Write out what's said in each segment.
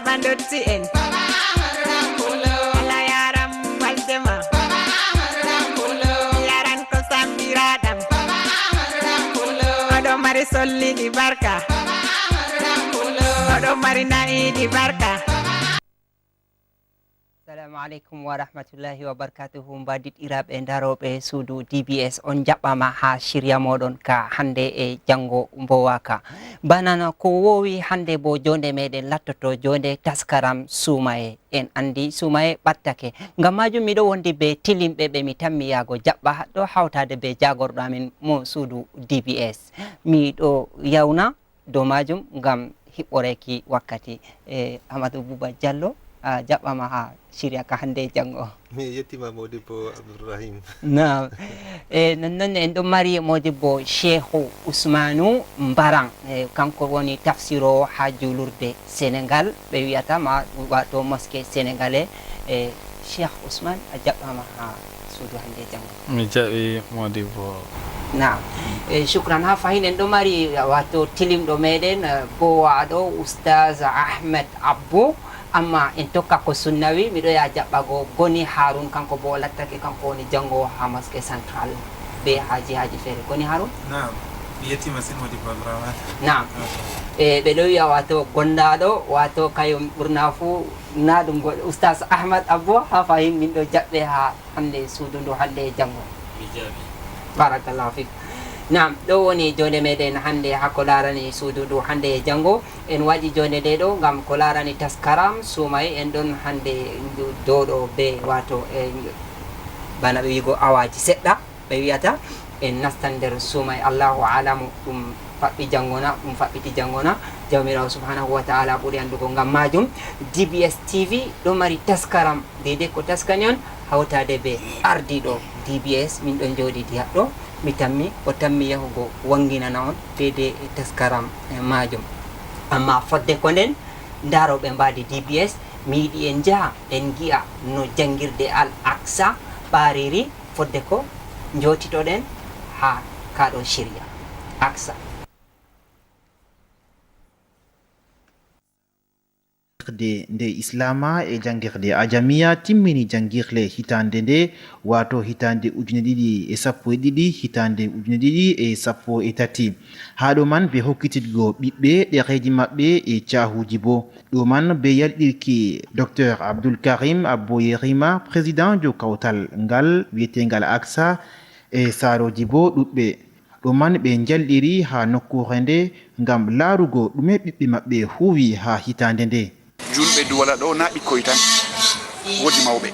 mandotti en Allah yaram waldema yaran ko sambiradam oɗo mari solliɗi barka oɗo mari nayiɗi barka. Assalamu alaikum wa rahmatullahi wa barakatuhu. Mbadit iraɓe daroɓe suudu DBS on jaɓɓama ha shirya moɗon ka hande e jango mbowaka. Banana ko wowi hande bo jonde meɗen lattoto jonde taskaram sumaye. En andi sumaye ɓattake ngam majum miɗo wondi be tilimɓe ɓe mi tammi yago jaɓɓa haɗɗo hawtade be jagorɗo amin mo suudu DBS. Miɗo yawna dow majum ngam hiɓɓoreki wakkati. Amadou Bouba Diallo jaɓɓama ha shirya ka hande jango. Mi yettima Modibbo Abdourahim. Naam. Non en ɗo mari Modibbo Cheikhou Ousmane Mbarang, kanko woni tafsiro ha julurde Sénégal ɓe wiyata ma wato mosquée sénégalais. Cheikh Ousmane a jaɓɓama ha suudu hande jango. Mi jaɓi Modibbo. Naam. Shukran. Ha fahin en ɗo mari wato tilimɗo meɗen bo waɗo Oustaz Ahmed Abbo, amma en tokka ko sunnawi miɗo ya jaɓɓago Goni Harun kanko bo lattake kanko woni jango ha mosquée central be haji feere. Goni Harun. Naam, mi yettima sin Modibbo Abdourahman. Naam. Ɓe ɗo wiya wato gondaɗo wato kañum ɓurna fu na ɗum Oustaz Ahmad Abbo ha fayin min ɗo jaɓɓe ha hande suudu ndu hande e jango. Mi jaɓi. Barakallahu fik. Naam, ɗo woni jonde meɗen hande ha ko larani suudu ndu hande e jango. En waɗi jonde nde ɗo ngam ko larani taskaram sumay en ɗon hande doɗo be wato bana ɓe wigo awaji seɗɗa ɓe wiyata en nastan nder sumay. Allahu alamu ɗum faɓɓi jangona ɗum faɓɓiti jangona, jawmirawo subhanahu wa ta'ala ɓuri andugo. Ngam majum DBS TV ɗo mari taskaram deidei ko taskani on hawtade be ardiɗo DBS min ɗon joɗidi haɗɗo. Mi tammi o tammi yahugo wanginana on deidei e taskaram majum. Amma fodde ko nden daroɓe mbadi DBS mi yiɗi en jaha en gi'a no jangirde Al Aqsa ɓariri fodde ko jotitoɗen ha kaɗo shirya Aqsa. nde islama e jangirde ajamiya timmini jangirle hitande nde wato hitande 2012 hitande 2013 haɗo man be hokkititgo ɓiɓɓe ɗereji maɓɓe e cahuji bo ɗo man be yalɗirki Dr Abdoul Karim Abbo Yerima président jo kawtal ngal wiyetengal Aqsa e saroji bo ɗuɗɓe ɗo man ɓe jalɗiri ha nokkure nde ngam laarugo ɗume ɓiɓɓe maɓɓe huwi ha hitande nde. julɓe duwala ɗo na ɓikkoy tan, woodi mawɓe,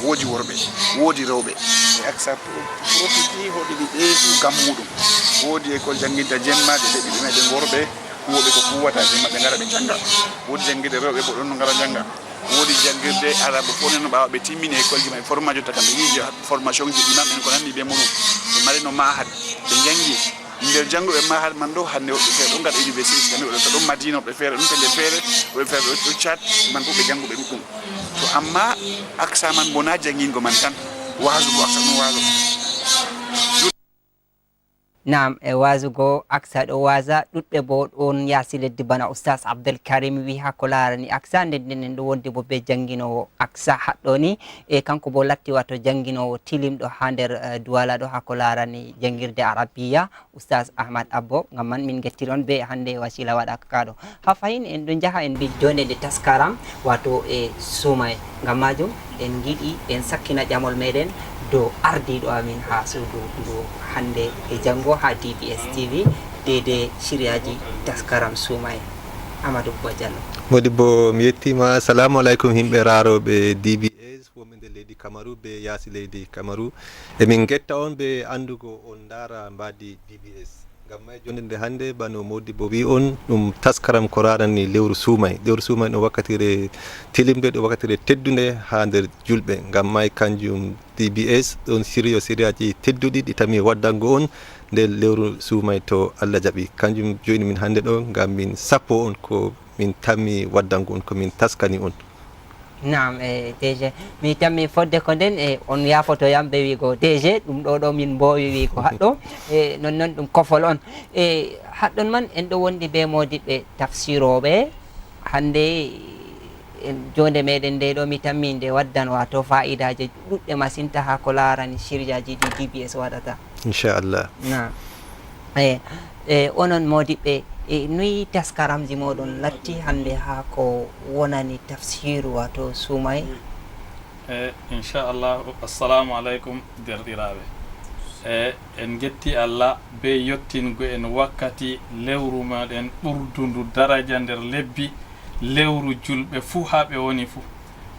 woodi worɓe, woodi rewɓe. E Aqsa profiti hoɗiɗi ɗe fu gam muɗum. Woodi école janginta jemma ɗe ɗeɓi ɗume ɗen worɓe huwoɓe ko kuwata jemma ɓe gara ɓe janga. Woodi jangirde rewɓe bo ɗon no gara janga. Woodi jangirde arabe fof no ɓawa ɓe timmini école ji may formation taka ɓe yiiji formation ji imam en ko nanndi ɓe muɗum. Ɓe mari no mahad ɓe jangi nder jangoɓe mahal man ɗo hande woɓɓe feere ɗon gaɗa université hande woɓɓe ɗon madina woɓɓe feere ɗum pelle feere woɓɓe feere ɗo cat man fof ɓe jangoɓe ɗuɗɗum. To amma Aqsa man bona jangingo man tan wasugo Aqsa ɗum waso. Naam, e wasugo Aqsa ɗo wasa ɗuɗɓe bo ɗon yaasi leddi bana Oustaz Abdoul Karim wi ha ko larani Aqsa nden ɗo wondi bo be janginowo Aqsa haɗɗo ni e kanko bo latti wato janginowo tilimɗo ha nder duwala ɗo ha ko larani jangirde arabiya Oustaz Ahmad Abbo. Ngam man min gettiri on be hande wasila waɗaka kaɗo ha fayin en ɗo jaha en bi jonde nde taskaram wato e sumay. Ngam majum en giɗi en sakkina ƴamol meɗen do ardiɗo amin ha suudu ndu hande e jango ha DBS TV deidei shiryaji taskaram sumay. Amadou Bouba Diallo. Modibbo mi yettima. Assalamu aleykum himɓe raroɓe DBS wonɓe leydi Cameroun be yaasi leydi Cameroun. Emin getta on be andugo on dara mbadi DBS. Ngam may jonde nde hande bano Modibbo wi on ɗum taskaram ko raɗani lewru sumay. Lewru sumay ɗo wakkatire tilimde ɗo wakkatire teddude ha nder julɓe. Ngam may kanjum DBS ɗon siriyaji tedduɗi ɗi tami waddango on nder lewru sumay to Allah jaɓi. Kanjum joini min hande ɗo ngam min sappo on ko min tammi waddango on ko min taskani on. Naam, DG mi tammi fodde ko nden e on yafoto yam ɓe wigo DG ɗum ɗo min mbowi wigo haɗɗo e nonnon ɗum kofol on e haɗɗon man en ɗo wondi be modiɓɓe tafsiroɓe hande jonde meɗen nde ɗo mi tammi nde waddan wato fa'idaje ɗuɗɗe masinta ha ko larani shiryaji ɗi DBS waɗata inchallah. na onon modiɓɓe noyi taskaramji moɗon latti hande ha ko wonani tafsiru wato sumay inchallah. assalamu aleykum derɗiraɓe. en getti Allah be yettingo en wakkati lewru maɗen ɓurdundu daraja nder lebbi lewru julɓe fuu ha ɓe woni fuu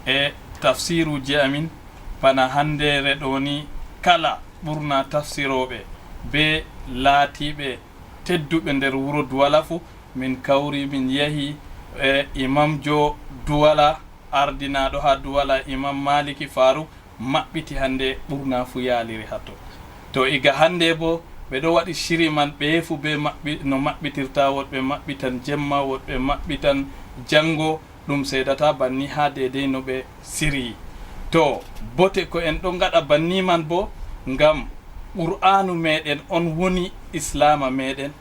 e tafsiruji amin bana handere ɗo ni kala ɓurna tafsiroɓe be laatiɓe tedduɓe nder wuro Duwala fuu min kawri min yahi imam jo Duwala ardinaɗo ha Duwala imam Maliki Farou maɓɓiti hande ɓurna fuu yaaliri hatto. to iga hande bo ɓe ɗo waɗi shiri man ɓe fu be no maɓɓitirta, woɗɓe maɓɓitan jemma, woɗɓe maɓɓitan jango, ɗum seedata banni ha dedei no ɓe siri. to bote ko en ɗo gaɗa banni man bo ngam qur'anu meɗen on woni islama meɗen,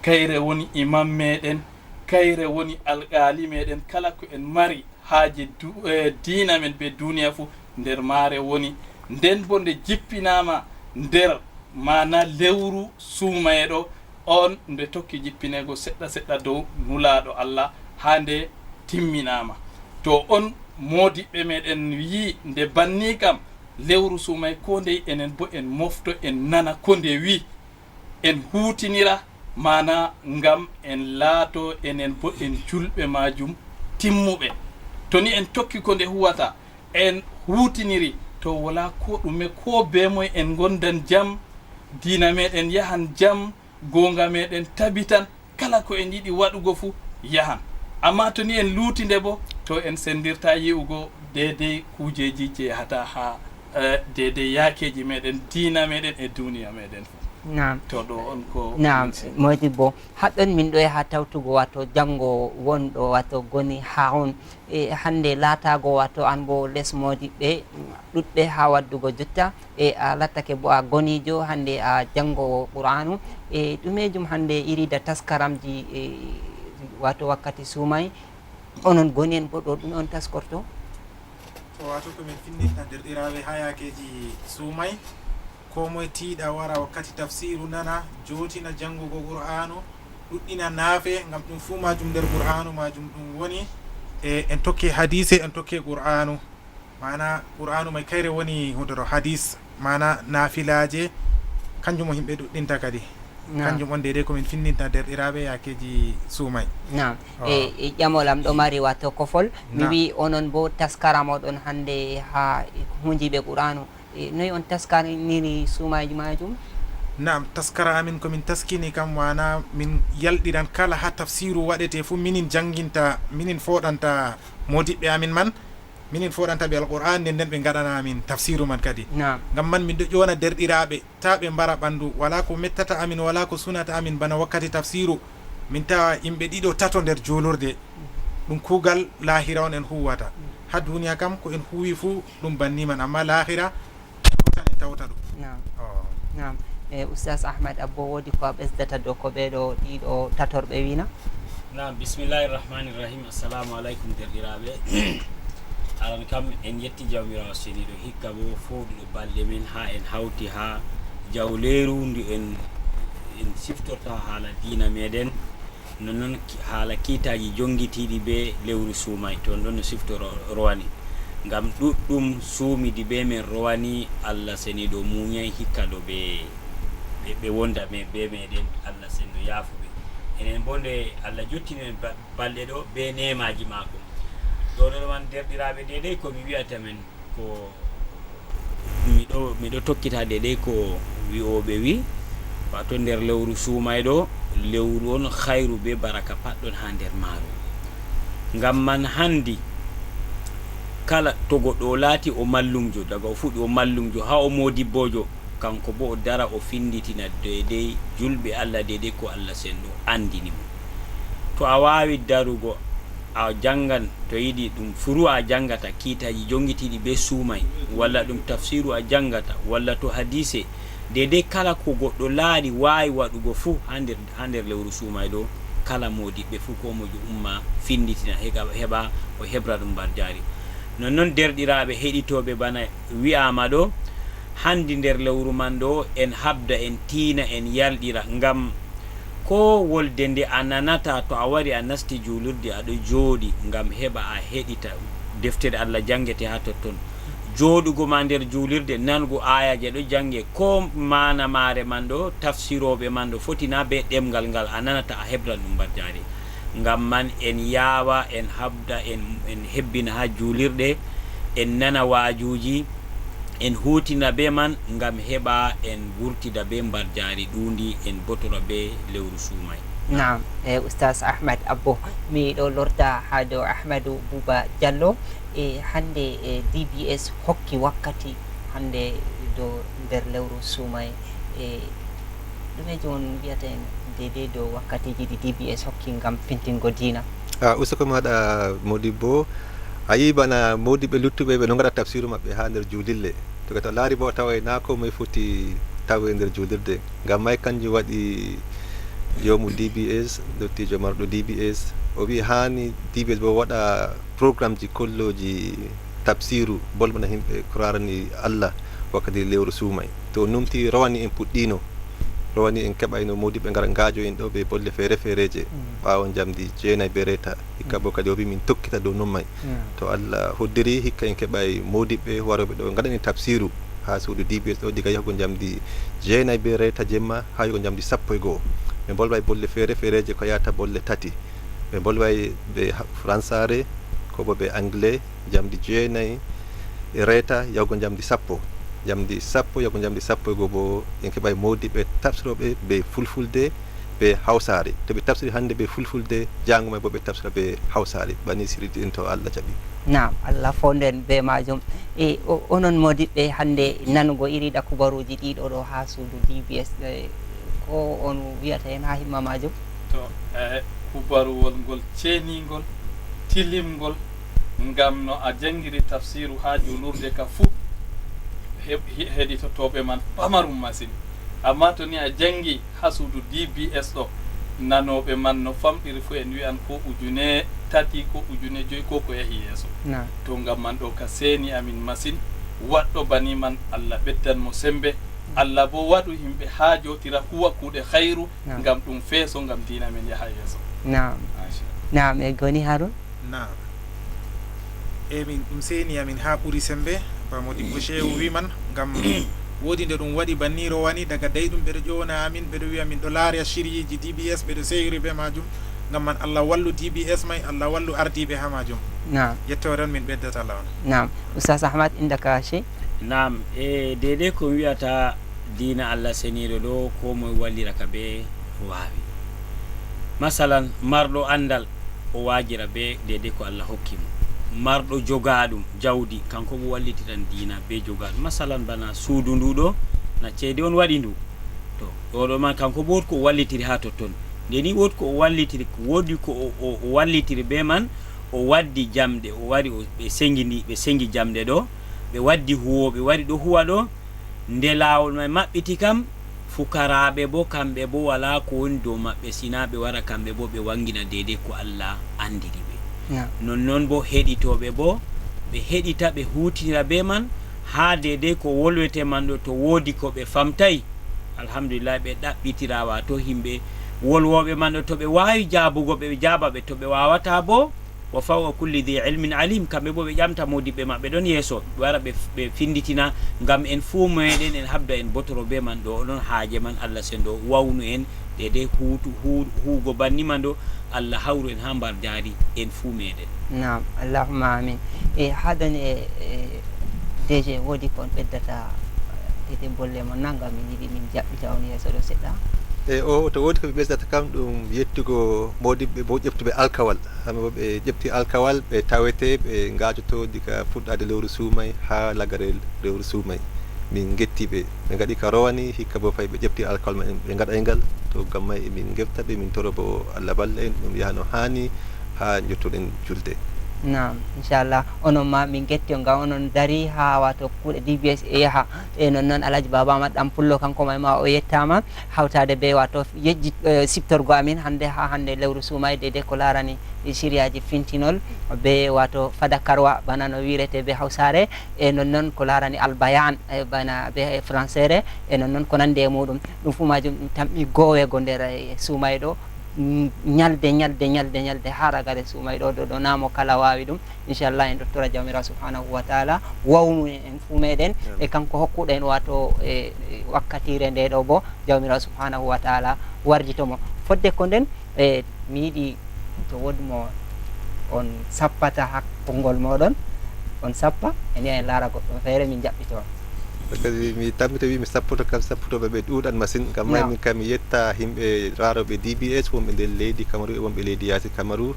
kayre woni imam meɗen, kayre woni alqali meɗen, kala ko en mari haaji diina men be duniya fu nder maare woni. nden bo nde jippinama nder mana lewru suumayeɗo on nde tokki jippinego seɗɗa seɗɗa dow nulaɗo Allah ha nde timminama. to on modiɓɓe meɗen yi nde banni kam lewru suumay ko ndey enen bo en mofto en nana ko nde wi en hutinira mana ngam en laato enen bo en julɓe majum timmuɓe. to ni en tokki ko nde huwata en hutiniri to wala ko ɗume ko be moye en gondan jam, diina meɗen yahan jam, gonga meɗen tabitan, kala ko en yiɗi waɗugo fu yahan. amma to ni en luutinde bo to en sendirta yi'ugo dedei kujeji je hata ha dedei yakeji meɗen diina meɗen e duniya meɗen fu. Naam. to ɗo on ko naam Modibbo haɗɗon min ɗo yaha tawtugo wato jango wonɗo wato goni ha on hande laatago wato an bo les modiɓɓe ɗuɗɓe ha waddugo jotta a lattake bo a gonijo hande a jangowo qur'anu ɗumejum hande irida taskaramji wato wakkati sumay onon goni en bo ɗo ɗum on taskorto. wato komin finninta derɗiraɓe ha yakeji sumay ko moye tiiɗa wara wakkati tafsiru nana jotina jangugo qur'anu ɗuɗɗina naafe ngam ɗum fuu majum nder qur'anu majum ɗum woni en tokki hadise en tokki qur'anu mana qur'anu may kayre woni hudoro hadis mana naafilaje kanjum o yimɓe ɗuɗɗinta kadi kanjum on dede komin finninta derɗiraɓe yakeji suumay. Naam. ƴamol am ɗo mari wato kofol mi wi onon bo taskara moɗon hande ha hunjiɓe qur'anu noyi on taskaniri suumaji majum? Naam, taskara amin komin taskini kam wana min yalɗiran kala ha tafsiru waɗete fu minin janginta minin foɗanta modiɓɓe amin man minin foɗanta ɓe alqur'an nden ɓe gaɗana amin tafsiru man kadi. Ngam man min ɗo ƴona derɗiraɓe ta ɓe mbara ɓandu wala ko mettata amin wala ko sunata amin bana wakkati tafsiru min tawa yimɓe ɗiɗo tato nder julurde ɗum kugal lahira on en huwata. ha duniya kam ko en huwi fu ɗum banni man amma lahira en tawta ɗum. Naam. Oustaz Ahmad Abbo wodi ko a ɓesdata dow ko ɓeɗo ɗiɗo tatorɓe wina? Naam, bismillahi rahmani rahim. Assalamu aleykum derɗiraɓe. aran kam en yetti jawmirawo seniɗo hikka bo fowɗuɗo balɗe men ha en hawti ha jawleru ndu en siftorta haala diina meɗen nonnoon haala kiitaji jongitiɗi be lewru suumay toon ɗon no siftoro rowani ngam ɗuɗɗum suumidi be men rowani Allah seniɗo muñay hikka ɗo ɓe wonda be meɗen Allah seniɗo yaafuɓe enen bo nde Allah jottinen balɗe ɗo be nemaji mako ɗoɗo man derɗiraɓe dedei ko mi wiyata men ko miɗo tokkita dedei ko wi'oɓe wi wato nder lewru suumay ɗo lewru on hayru be baraka pat ɗon ha nder maaru ngam man handi kala to goɗɗo o laati o mallumjo daga o fuɗɗi o mallumjo ha o modibbojo kanko bo o dara o finditina dedei julɓe Allah dedei ko Allah senno andini mo to a wawi darugo a jangan to yiɗi ɗum furu a jangata kiitaji jongitiɗi be suumay walla ɗum tafsiru a jangata walla to hadise dedei kala ko goɗɗo laari wawi waɗugo fuu ha nder lewru suumay ɗo kala modiɓɓe fuu ko mojo umma finditina heɓa o heɓra ɗum mbar jaari nonnoon derɗiraɓe heɗitoɓe bana wi'ama ɗo handi nder lewru man ɗo en habda en tiina en yalɗira ngam ko wolde nde a nanata to a wari a nasti julurde aɗo jooɗi ngam heɓa a heɗita deftere Allah jangete ha totton jooɗugo ma nder julirde nango ayaje ɗo jange ko mana mare man ɗo tafsiroɓe man ɗo fotina be ɗemgal ngal a nanata a heɓran ɗum mbar jaari ngam man en yaawa en habda en hebbina ha julirɗe en nana waajuji en hutina be man ngam heɓa en wurtida be mbar jaari ɗundi en botora be lewru suumay. Naam, Ustaz Ahmad Abbo mi ɗo lorta ha dow Ahmadou Bouba Diallo hande DBS hokki wakkati hande do nder lewru suumay ɗumeje on wiyata en dede dow wakkatiji ɗi DBS hokki ngam fintingo diina? Usoko maɗa Modibbo a yi bana modiɓe luttuɓe ɓe no gaɗa tafsiru maɓɓe ha nder julille to to laari bo tawa na ko moye foti tawe nder julirde ngam may kanjum waɗi jomu DBS dottijo marɗo DBS o wi hani DBS bo waɗa programme ji kolloji tafsiru bolmana himɓe ko rarani Allah wakkati lewru suumay to numti rawani en puɗɗino rowani en keɓayno modiɓe ngara ngaajo en ɗo ɓe bolle feere feereje ɓaawo jamdi 9 be reta hikka bo kadi o wi min tokkita dow non may to Allah hoddiri hikka en keɓay modiɓɓe waroɓe ɗo gaɗani tafsiru ha suudu DBS ɗo diga yahugo jamdi 9 be reta jemma ha yahugo jamdi 11 ɓe bolway bolle feere feereje ko yata bolle 3 ɓe bolway ɓe françare ko bo ɓe anglais jamdi 9 e reta yahugo jamdi 10 jamdi 10 yago jamdi 10 go bo en keɓay modiɓe tafsiroɓe be fulfulde be hawsare to ɓe tafsiri hande be fulfulde jango may bo ɓe tafsira be hawsare bani siridi en to Allah jaɓi. Naam, Allah fonden be majum onon modiɓɓe hande nanugo iri kubaruji ɗiɗo ɗo ha suudu DBS ko on wiyata hen ha himma majum? To kubaruwol ngol cenigol tilimgol ngam no a jangiri tafsiru ha julurde ka fuu heɗitotoɓe man pamarum masine amma to ni a jangi ha suudu DBS ɗo nanoɓe man no famɗiri fo en wiyan ko 3 ko 5 ko yahi yeeso to ngam man ɗo ka seeni amin masine waɗɗo bani man Allah ɓeddan mo sembe Allah bo waɗu yimɓe ha jotira huwa kuuɗe hayru ngam ɗum feeso ngam dina men yaha yeeso. Naam e goni Harun? Naam min ɗum seeni amin ha ɓuri sembe Modibbo Shehu wiman ngam wodi nde ɗum waɗi banniro wani daga day ɗum ɓeɗo ƴowna amin ɓeɗo wiya min ɗo laara shiriji DBS ɓeɗo sehiri be majum ngam man Allah wallu DBS may Allah wallu ardiɓe ha majum. Naam, yettore on min ɓeddata Allah on. Naam, Ustaz Ahmad indaka she? Naam, dede ko wiyata dina Allah seniɗo ɗo ko moye wallira ka be wawi masalan marɗo andal o wajira be dede ko Allah hokki mo marɗo jogaɗum jawdi kanko mo wallitiran dina be jogaɗum masalan bana suudu ndu ɗo na ceede on waɗi ndu to ɗoɗo man kanko bo wodi ko wallitiri ha totton ndeni wodi ko o wallitiri wodi ko o wallitiri be man o waddi jamɗe o wari ɓe sengi jamɗe ɗo ɓe waddi huwoɓe wari ɗo huwa ɗo nde lawol may maɓɓiti kam fukaraɓe bo kamɓe bo wala ko woni dow maɓɓe sina ɓe wara kamɓe bo ɓe wangina deydey ko Allah andiri ɓe nonnon bo heɗitoɓe bo ɓe heɗita ɓe hutinira be man ha deydey ko wolwete man ɗo to woodi ko ɓe famtayi alhamdulillah ɓe ɗaɓɓitira wato himɓe wolwoɓe man ɗo to ɓe wawi jabugo ɓe jaba ɓe to ɓe wawata bo wa fawqa kulli dhi ilmin alim kamɓe bo ɓe ƴamta modiɓɓe maɓɓe ɗon yeeso ɓe wara ɓe finditina ngam en fuu meɗen en habda en botoro be man ɗo oɗon haaje man Allah sen ɗo wawnu en deydey huugo banni man ɗo Allah hawru en ha mbar jaari en fuu meɗen. Naam, allahumma amin. Haɗon DG woodi kon ɓeddata deydey bolle mo nanga min yiɗi min jaɓɓita on yeeso ɗo seɗɗa. O to woodi ko ɓe ɓesdata kam ɗum yettugo modiɓɓe bo ƴeftuɓe alkawal hamɓe bo ɓe ƴefti alkawal ɓe tawete ɓe gajoto diga fuɗɗade lewru suumay ha lagare lewru suumay min gettiɓe ɓe gaɗi ka rowani hikka bo fayi ɓe ƴefti alkawal ma ɓe gaɗay ngal to gam may emin geftaɓe min toro bo Allah balla en ɗum yaha no hani ha jottoɗen julde. nam inchallah onon ma min getti on ngam onon dari ha wato kuuɗe DBS e yaha e non alaji baba ma ɗam pullo kanko ma o yettama hawtade be wato yejji siptorgo amin hande ha hande lewru sumayde de ko larani siriyaji fintinol be wato fadakarwa bana no wirete be hawsare e non ko larani albayan bana be français e non ko nande e muɗum ɗum fu majum ɗum tammi gowego nder sumayɗo ñalde ha ragare sumayɗo ɗo namo kala wawi ɗum inchallah en doctora jawmira subhanahu wa taala wawnu en fu meɗen e kanko hokkuɗen wato e wakkatire nde ɗo bo jawmira subhanahu wa taala warjitomo fodde ko nden e mi yiɗi to wodmo on sappata hakkongol moɗon on sappa en yaha en laara goɗɗo feere min jaɓɓito kadi mi tammita wi mi sappoto kam sapputoɓe ɓe ɗuuɗan machine ngam min kam mi yetta himɓe raroɓe DBS wonɓe nder leydi Cameroun e wonɓe leydi yaasi Cameroun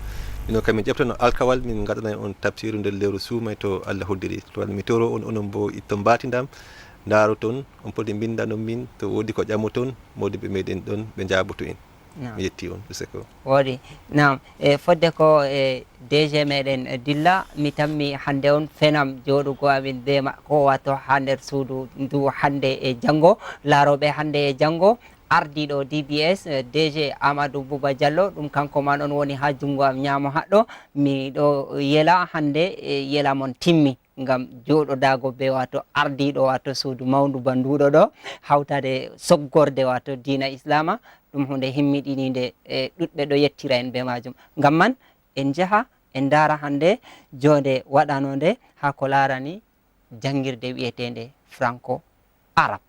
mino kam min ƴeftono alkawal min gaɗana on tabsiru nder lewru suumay to Allah hoddiri to mi toro on onon bo itto mbatidam daaro toon on poti bindanon min to woodi ko ƴammo toon modiɓe meɗen ɗon ɓe jaaboto en mi yetti on useko woodi nam e fodde ko e DG meɗen dilla mi tammi hande on fenam joɗugo amin be ko wato ha nder suudu ndu hande e janggo laaroɓe hande e janggo ardiɗo DBS DG Amadou Bouba Diallo ɗum kanko man on woni ha jungo am ñaamo haɗɗo miɗo yela hande e yela mon timmi ngam joɗodago be wato ardiɗo wato suudu mawdu banduɗo ɗo hawtade soggorde wato dina islama ɗum hunde himmiɗinide e ɗuɗɓe ɗo yettira en be majum ngam man en jaha en dara hande jonde waɗanode ha ko larani jangirde wi'etende franco arabe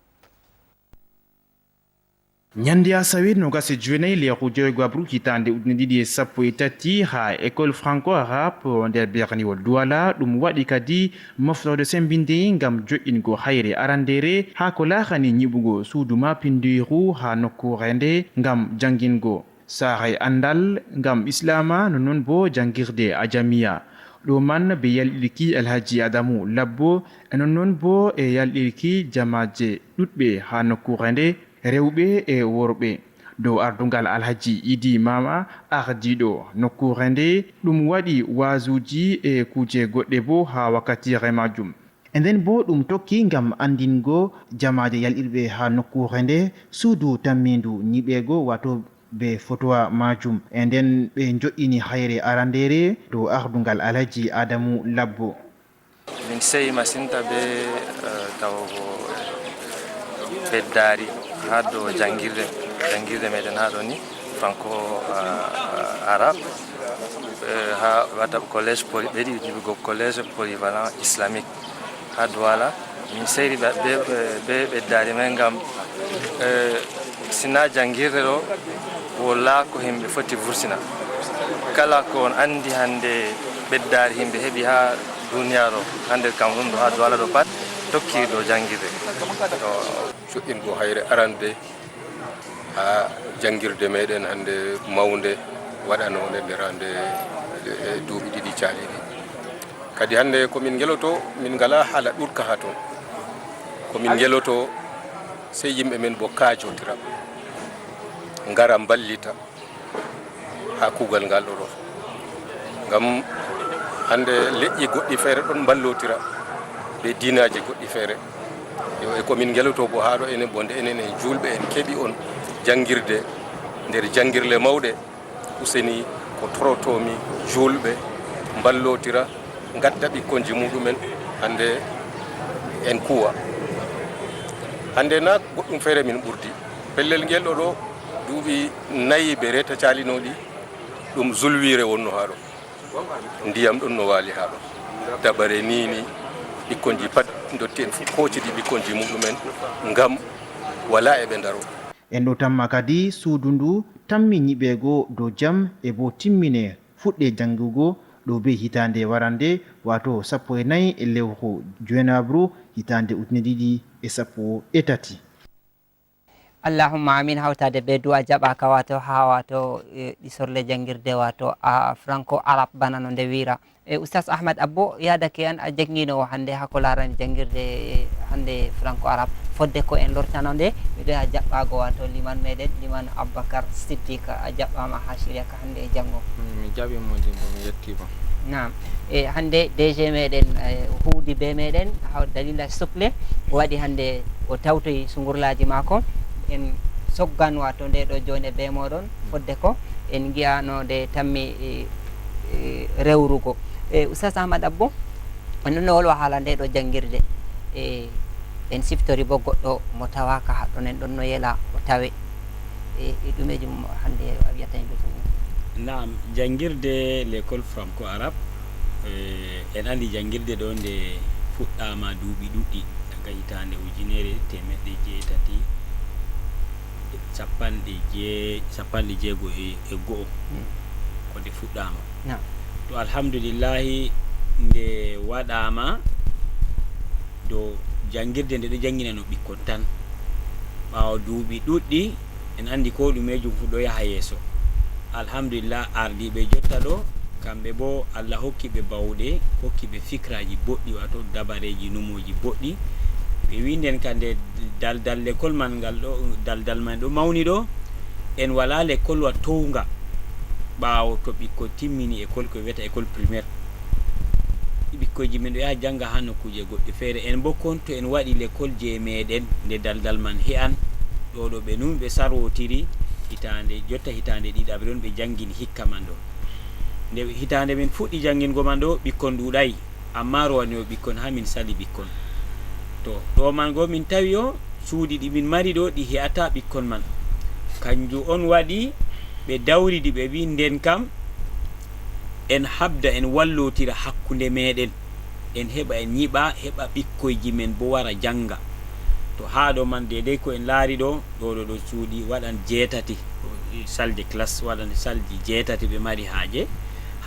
ñande asawe nogas e jowenayi lewru joygo abru hitande ujune ɗiɗi e sappo e tati ha école franco arabe nder berniwol douala ɗum waɗi kadi moftorde sembinde gam joƴƴingo hayre arandere ha ko larani ñiɓugo suudu mapindiru ha nokkure nde gam jangingo sahay andal gam islama nonnon bo jangirde a jamiya ɗo man be yalɗirki alhaji adamu labbo e nonnon bo e yalɗirki jamaje ɗuɗɓe ha nokkure nde rewɓe e worɓe dow ardungal alhaji idi mama ardiɗo nokkure nde ɗum waɗi wasuji e kuje goɗɗe bo ha wakkatire majum e nden bo ɗum tokki gam andingo jamaje yalɗirɓe ha nokkure nde suudu tammindu ñiɓego wato be fotowa majum e nden ɓe joƴƴini hayre arandere dow ardungal alhaji adamu labbo min seyi masinta be tawogo beddari ha dow jangirde meɗen ha ɗo ni franco arabe ha wata collège ɓeɗi jiɓugo collège polyvalent islamique ha douala min seyri be beddari men gam sina jangirde ɗo wola ko himɓe foti vursina kala ko on andi hande beddari himɓe heeɓi ha duniyaɗo hande Cameroun ɗo ha douala ɗo pat tokkiri ɗo jangirde joƴƴingo hayre arande ha jangirde meɗen hande mawde waɗanode nder hande duuɓi ɗiɗi caaliɗi kadi hande komin geloto min ngala haala ɗurka ha toon komin geloto sey yimɓe men bo kaajotira ngara ballita ha kuugal ngal ɗo ngam hande leƴƴi goɗɗi feere ɗon ballotira be dinaji goɗɗi feere e komin geloto bo haɗo enen bonde enen en julɓe en keeɓi on jangirde nder jangirle mawɗe useni ko torotomi julɓe ballotira gadda ɓikkonji muɗumen hande en kuwa hande na goɗɗum feere min ɓurdi pellel ngel ɗo duuɓi nayi be reta calinoɗi ɗum zulwire wonno haɗo ndiyam ɗon no waali haɗo dabare nini ɓikkonji pat dotti en fof kocidi ɓikkonji muɗumen ngam wala eɓe ndaro en ɗo tamma kadi suudu ndu tammi ñiɓego dow jaam e bo timmine fuɗɗe jangugo ɗo be hitande warande wato 14 e lewru jowenabru hitande ujune ɗiɗi e sappo e tati allahumma amin hawtade be du'a jaɓaka wato ha wato ɗisorle jangirde wato a franco arabe bana no nde wira e oustas ahmad abbo yadake an a jangguinowo hande ha ko larani jangirde hande franco arabe fodde ko en lortanonde miɗo ha jaɓɓago wato liman meɗen liman Aboubacar Siddique a jaɓɓama ha Syria ka hande e janggo. Mi jaɓimo jimbo mi yettima. Naam e hande DG meɗen huudi be meɗen ha dalila suple waɗi hande o tawtoyi sungurlaji mako en soggan wato nde ɗo jone be moɗon fodde ko en giyano nde tammi rewrugo Oustaz Ahmad Abbo non no wolwa haala nde ɗo jangguirde en siftori bo goɗɗo mo tawaka haɗɗon en ɗon no yela o tawe ɗumeji hande a wiyata yimɓe to naam jangguirde l'école franco arabe en andi jangguirde ɗo nde fuɗɗama duuɓi ɗuɗɗi daga hitande ujunere temeɗɗe jeetati capanɗe jeego e go'o ko nde fuɗɗama to alhamdulillahi nde waɗama do jangguirde nde ɗo jangginano ɓikkon tan ɓawo duuɓi ɗuɗɗi en andi ko ɗumejum fu ɗo yaha yeeso alhamdulillah ardiɓe jotta ɗo kamɓe bo Allah hokki ɓe bawɗe hokki ɓe fikraji boɗɗi wato dabareji numoji boɗɗi ɓe winden ka nde daldal l'école man ngal ɗo daldal man ɗo mawni ɗo en wala l'école wa townga ɓawo to ɓikko timmini école ko wiyata école primaire ɓikkoji men ɗo yaha janga ha nokkuje goɗɗe feere en bo konto en waɗi l'école je meɗen nde daldal man he'an ɗo ɗo ɓe numi ɓe sarwotiri hitande jotta hitande ɗiɗaɓe ɗon ɓe jangini hikka man ɗo nde hitande min fuɗɗi jangingo man ɗo ɓikkon ɗuɗayi amma rowani o ɓikkon ha min sali ɓikkon to ɗo man go min tawi o suuɗi ɗi min mari ɗo ɗi he'ata ɓikkon man kanjum on waɗi ɓe dawridi ɓe wi nden kam en habda en wallotira hakkunde meɗen en heɓa en yiɓa heɓa ɓikkoyji men bo wara janga to ha ɗo man dedei ko en laari ɗo ɗo suuɗi waɗan jeetati salle de classe waɗan salji jeetati ɓe mari haaje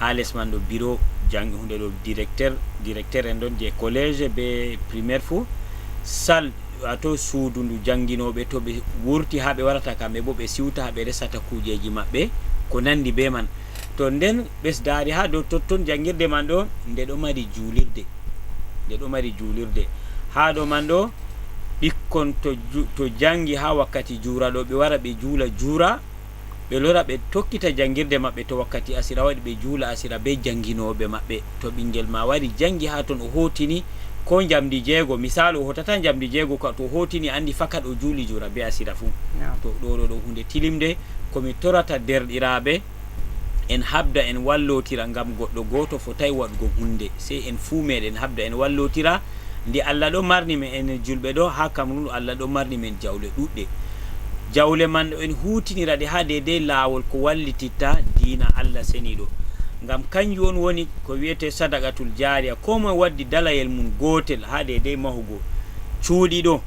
ha less man ɗo bureau jangi hunde ɗo directeur en ɗon je collège be primaire fou salle wato suudu ndu janginoɓe to ɓe wurti ha ɓe warata kamɓe bo ɓe siwta ha ɓe resata kujeji maɓɓe ko nandi be man to nden ɓesdari ha dow totton jangirde man ɗo nde ɗo mari julirde ha ɗo man ɗo ɓikkon to jangi ha wakkati juura ɗo ɓe wara ɓe juura ɓe lora ɓe tokkita jangirde maɓɓe to wakkati asira waɗi ɓe juula asira be janginoɓe maɓɓe to ɓinguel ma wari jangi ha ton o hotini ko jamdi jeego misal o hotata jamdi jeego ko to hotini andi fakat o juuli juura be asira fu to ɗo hunde tilimde komi torata derɗiraɓe en habda en wallotira ngam goɗɗo goto fotai waɗugo hunde sey en fuu meɗen habda en wallotira ndi Allah ɗo marni men en julɓe ɗo ha Cameroun Allah ɗo marni men jawle ɗuɗɗe jawle man ɗo en hutinira ɗe ha dedei lawol ko wallititta diina Allah seniɗo ngam kanjum on woni ko wiyete sadaqatul jariya ko moye waddi dalayel mum gotel ha dedei mahugo cuuɗi ɗo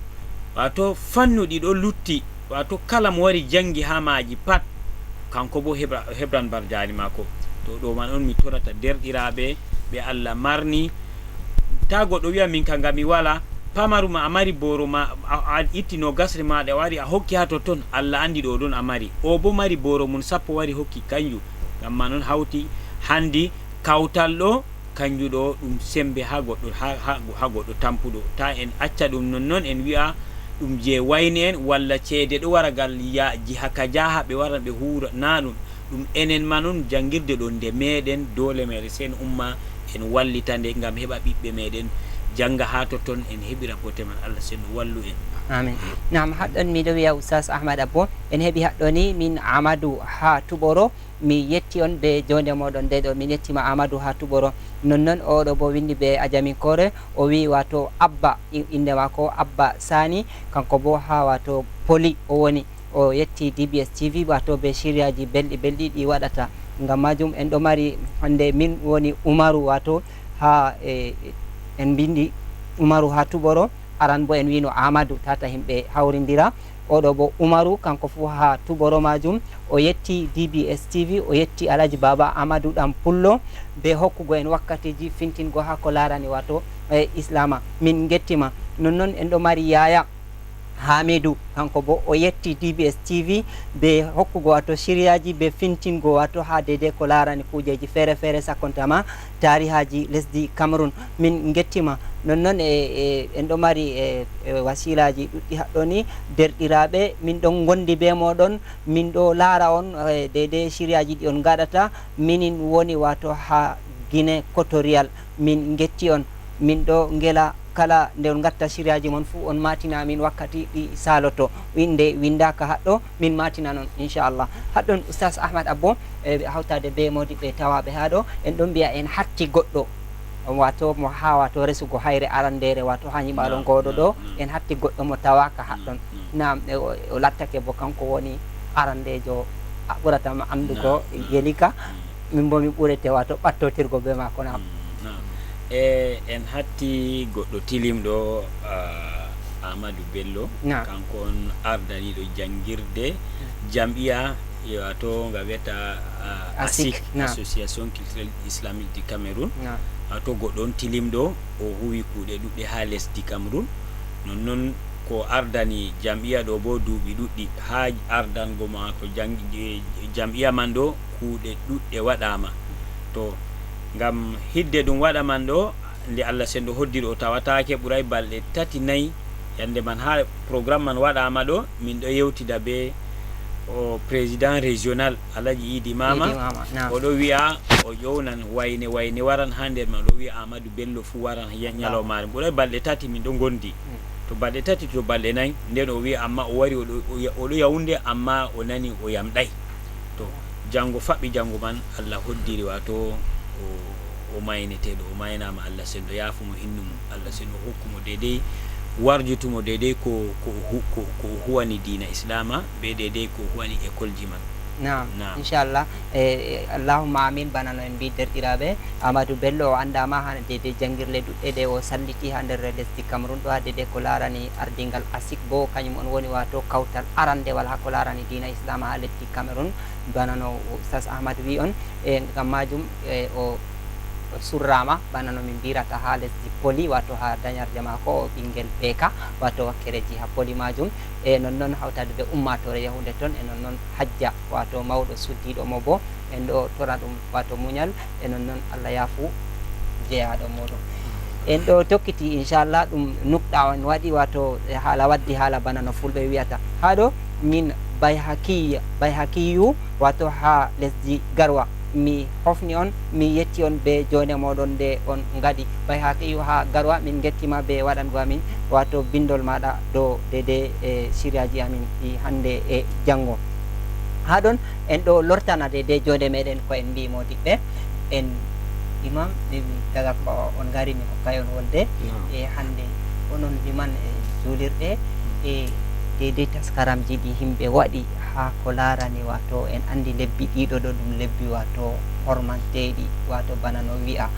wato fannuɗi ɗo lutti wato kala mo wari jangi ha maji pat kanko bo hebran bardari mako to ɗo man on mi torata derɗiraɓe ɓe Allah marni ta goɗɗo wiya min ka ngami wala pamaru ma a mari boro ma a ittino gasre maɗa a wari a hokki ha totton Allah andi ɗo ɗon a mari o bo mari boro mum sappo wari hokki kanjum ngam man on hawti handi kawtal ɗo kanjum ɗo ɗum sembe ha goɗɗo tampuɗo ta en acca ɗum nonnon en wi'a ɗum je wayni en walla ceede ɗo wara gal jiha ka jaha ɓe waran ɓe huura na ɗum enen ma noon jangirde ɗo nde meɗen dole meɗen sen umma en wallitande ngam heɓa ɓiɓɓe meɗen janga ha totton en heɓira bote man Allah sen wallu en amin nam haɗɗon miɗo wiya Oustaz Ahmad Abbo en heeɓi haɗɗoni min Amadou ha Tuɓoro mi yetti on be jonde moɗon nde ɗo min yettima Amadou ha Tuɓoro nonnon oɗo bo windi be ajaminkore o wi wato Abba inde mako Abba Sani kanko bo ha wato Poli o woni o yetti DBS TV wato be siriyaji belɗi ɗi waɗata ngam majum en ɗo mari hande min woni Umaru wato ha en bindi Umaru ha Tuɓoro aran bo en wino Amadou tata himɓe hawrindira oɗo bo Umaru kanko fu ha Tuɓoro majum o yetti DBS TV o yetti Alaji Baba Amadou ɗam Pullo be hokkugo en wakkatiji fintingo ha ko larani wato islama min gettima nonnon en ɗo mari Yaya Hamidou kanko bo o yetti DBS TV be hokkugo wato siriyaji be fintingo wato ha dede ko larani kujeji fere sakontama tarihaji lesdi Cameroun min gettima non en ɗo mari wasilaji ɗuɗɗi haɗɗo ni derɗiraɓe min ɗon gondi be moɗon min ɗo laara on de siriyaji ɗi on gaɗata minin woni wato ha Guinée Équatorial min getti on min ɗo ngela kala nde on gatta siriyaji mon fu on matina min wakkati ɗi saloto winde windaka haɗɗo min matina non inchallah haɗɗon oustas Ahmad Abbo hawtade be modiɓe tawaɓe haɗo en ɗon mbiya en hatti goɗɗo wato mo ha wato resugo hayre arandere wato ha nyiɓalo ngoɗo ɗo en hatti goɗɗo mo tawaka haɗɗon nam o lattake bo kanko woni arandejo ɓuratama andugo yelika min bo mi ɓurete wato ɓattotirgo be mako nam en hatti goɗɗo tilimɗo Amadou Bello kanko on ardaniɗo jangirde jam'iya wato nga wiyata ASIC Association Culturelle Islamique du Cameroun to goɗɗo on tilimɗo o huwi kuuɗe ɗuɗɗe ha lesdi Cameroun nonnon ko ardani jam'iya ɗo bo duuɓi ɗuɗɗi ha ardango mako jam'iya man ɗo kuuɗe ɗuɗɗe waɗama to ngam hidde ɗum waɗa man ɗo nde Allah sendo hoddiri o tawatake ɓuray balɗe 3-4 yande man ha programme man waɗama ɗo min ɗo yewtida be o président régional Alaji Idi Mama oɗo wiya o ƴownan wayne waran ha nder man ɗo wiya Amadou Bello fu waran ñalawmare ɓuray balɗe 3 min ɗo gondi to balɗe 3 to balɗe 4 nden o wiya amma o wari oɗo yawunde amma o nani o yamɗay to jango faɓɓi jango man Allah hoddiri wato o mayneteɗo o maynama Allah sendo yaafumo hinnumo Allah sendo hokkumo dedei warjutumo dedei ko huwani dina islama be dedei ko huwani école ji man nam inchallah allahumma amin bana no en mbi derɗiraɓe Amadou Bello o andama ha dedei jangirle ɗuɗɗe ɗe o salliti ha nder lesdi Cameroun ɗo ha dedei ko larani ardingal ASIC bo kañum on woni wato kawtal arandewal ha ko larani dina islama ha lesdi Cameroun bana no oustas Ahmad wi on ngam majum o surrama bana no min mbirata ha lesdi Poli wato ha dañarde mako o ɓinguel Beka wato wakkere jiha Poli majum nonnon hawtade be ummatore yahude ton nonnon hajja wato mawɗo suddiɗo mo bo en ɗo tora ɗum wato muñal nonnon Allah yaafu jeyaɗo moɗon en ɗo tokkiti inchallah ɗum nukɗa on waɗi wato haala waddi haala bana no fulɓe wiyata haɗo min bayhakiyu wato ha lesdi Garwa mi hofni on mi yetti on be jone moɗon nde on gaɗi bayhakiyu ha Garwa min gettima be waɗango amin wato bindol maɗa dow dede siriyaji amin ɗi hande e jango haɗon en ɗo lortana de jode meɗen ko en mbi modiɓɓe en imam daga ko on gari mi hokkay on wolde hande onon liman julirɗe dedei taskaramji ɗi himɓe waɗi ha ko larani wato en andi lebbi ɗiɗo ɗo ɗum lebbi wato hormanteɗi wato bana no wi'a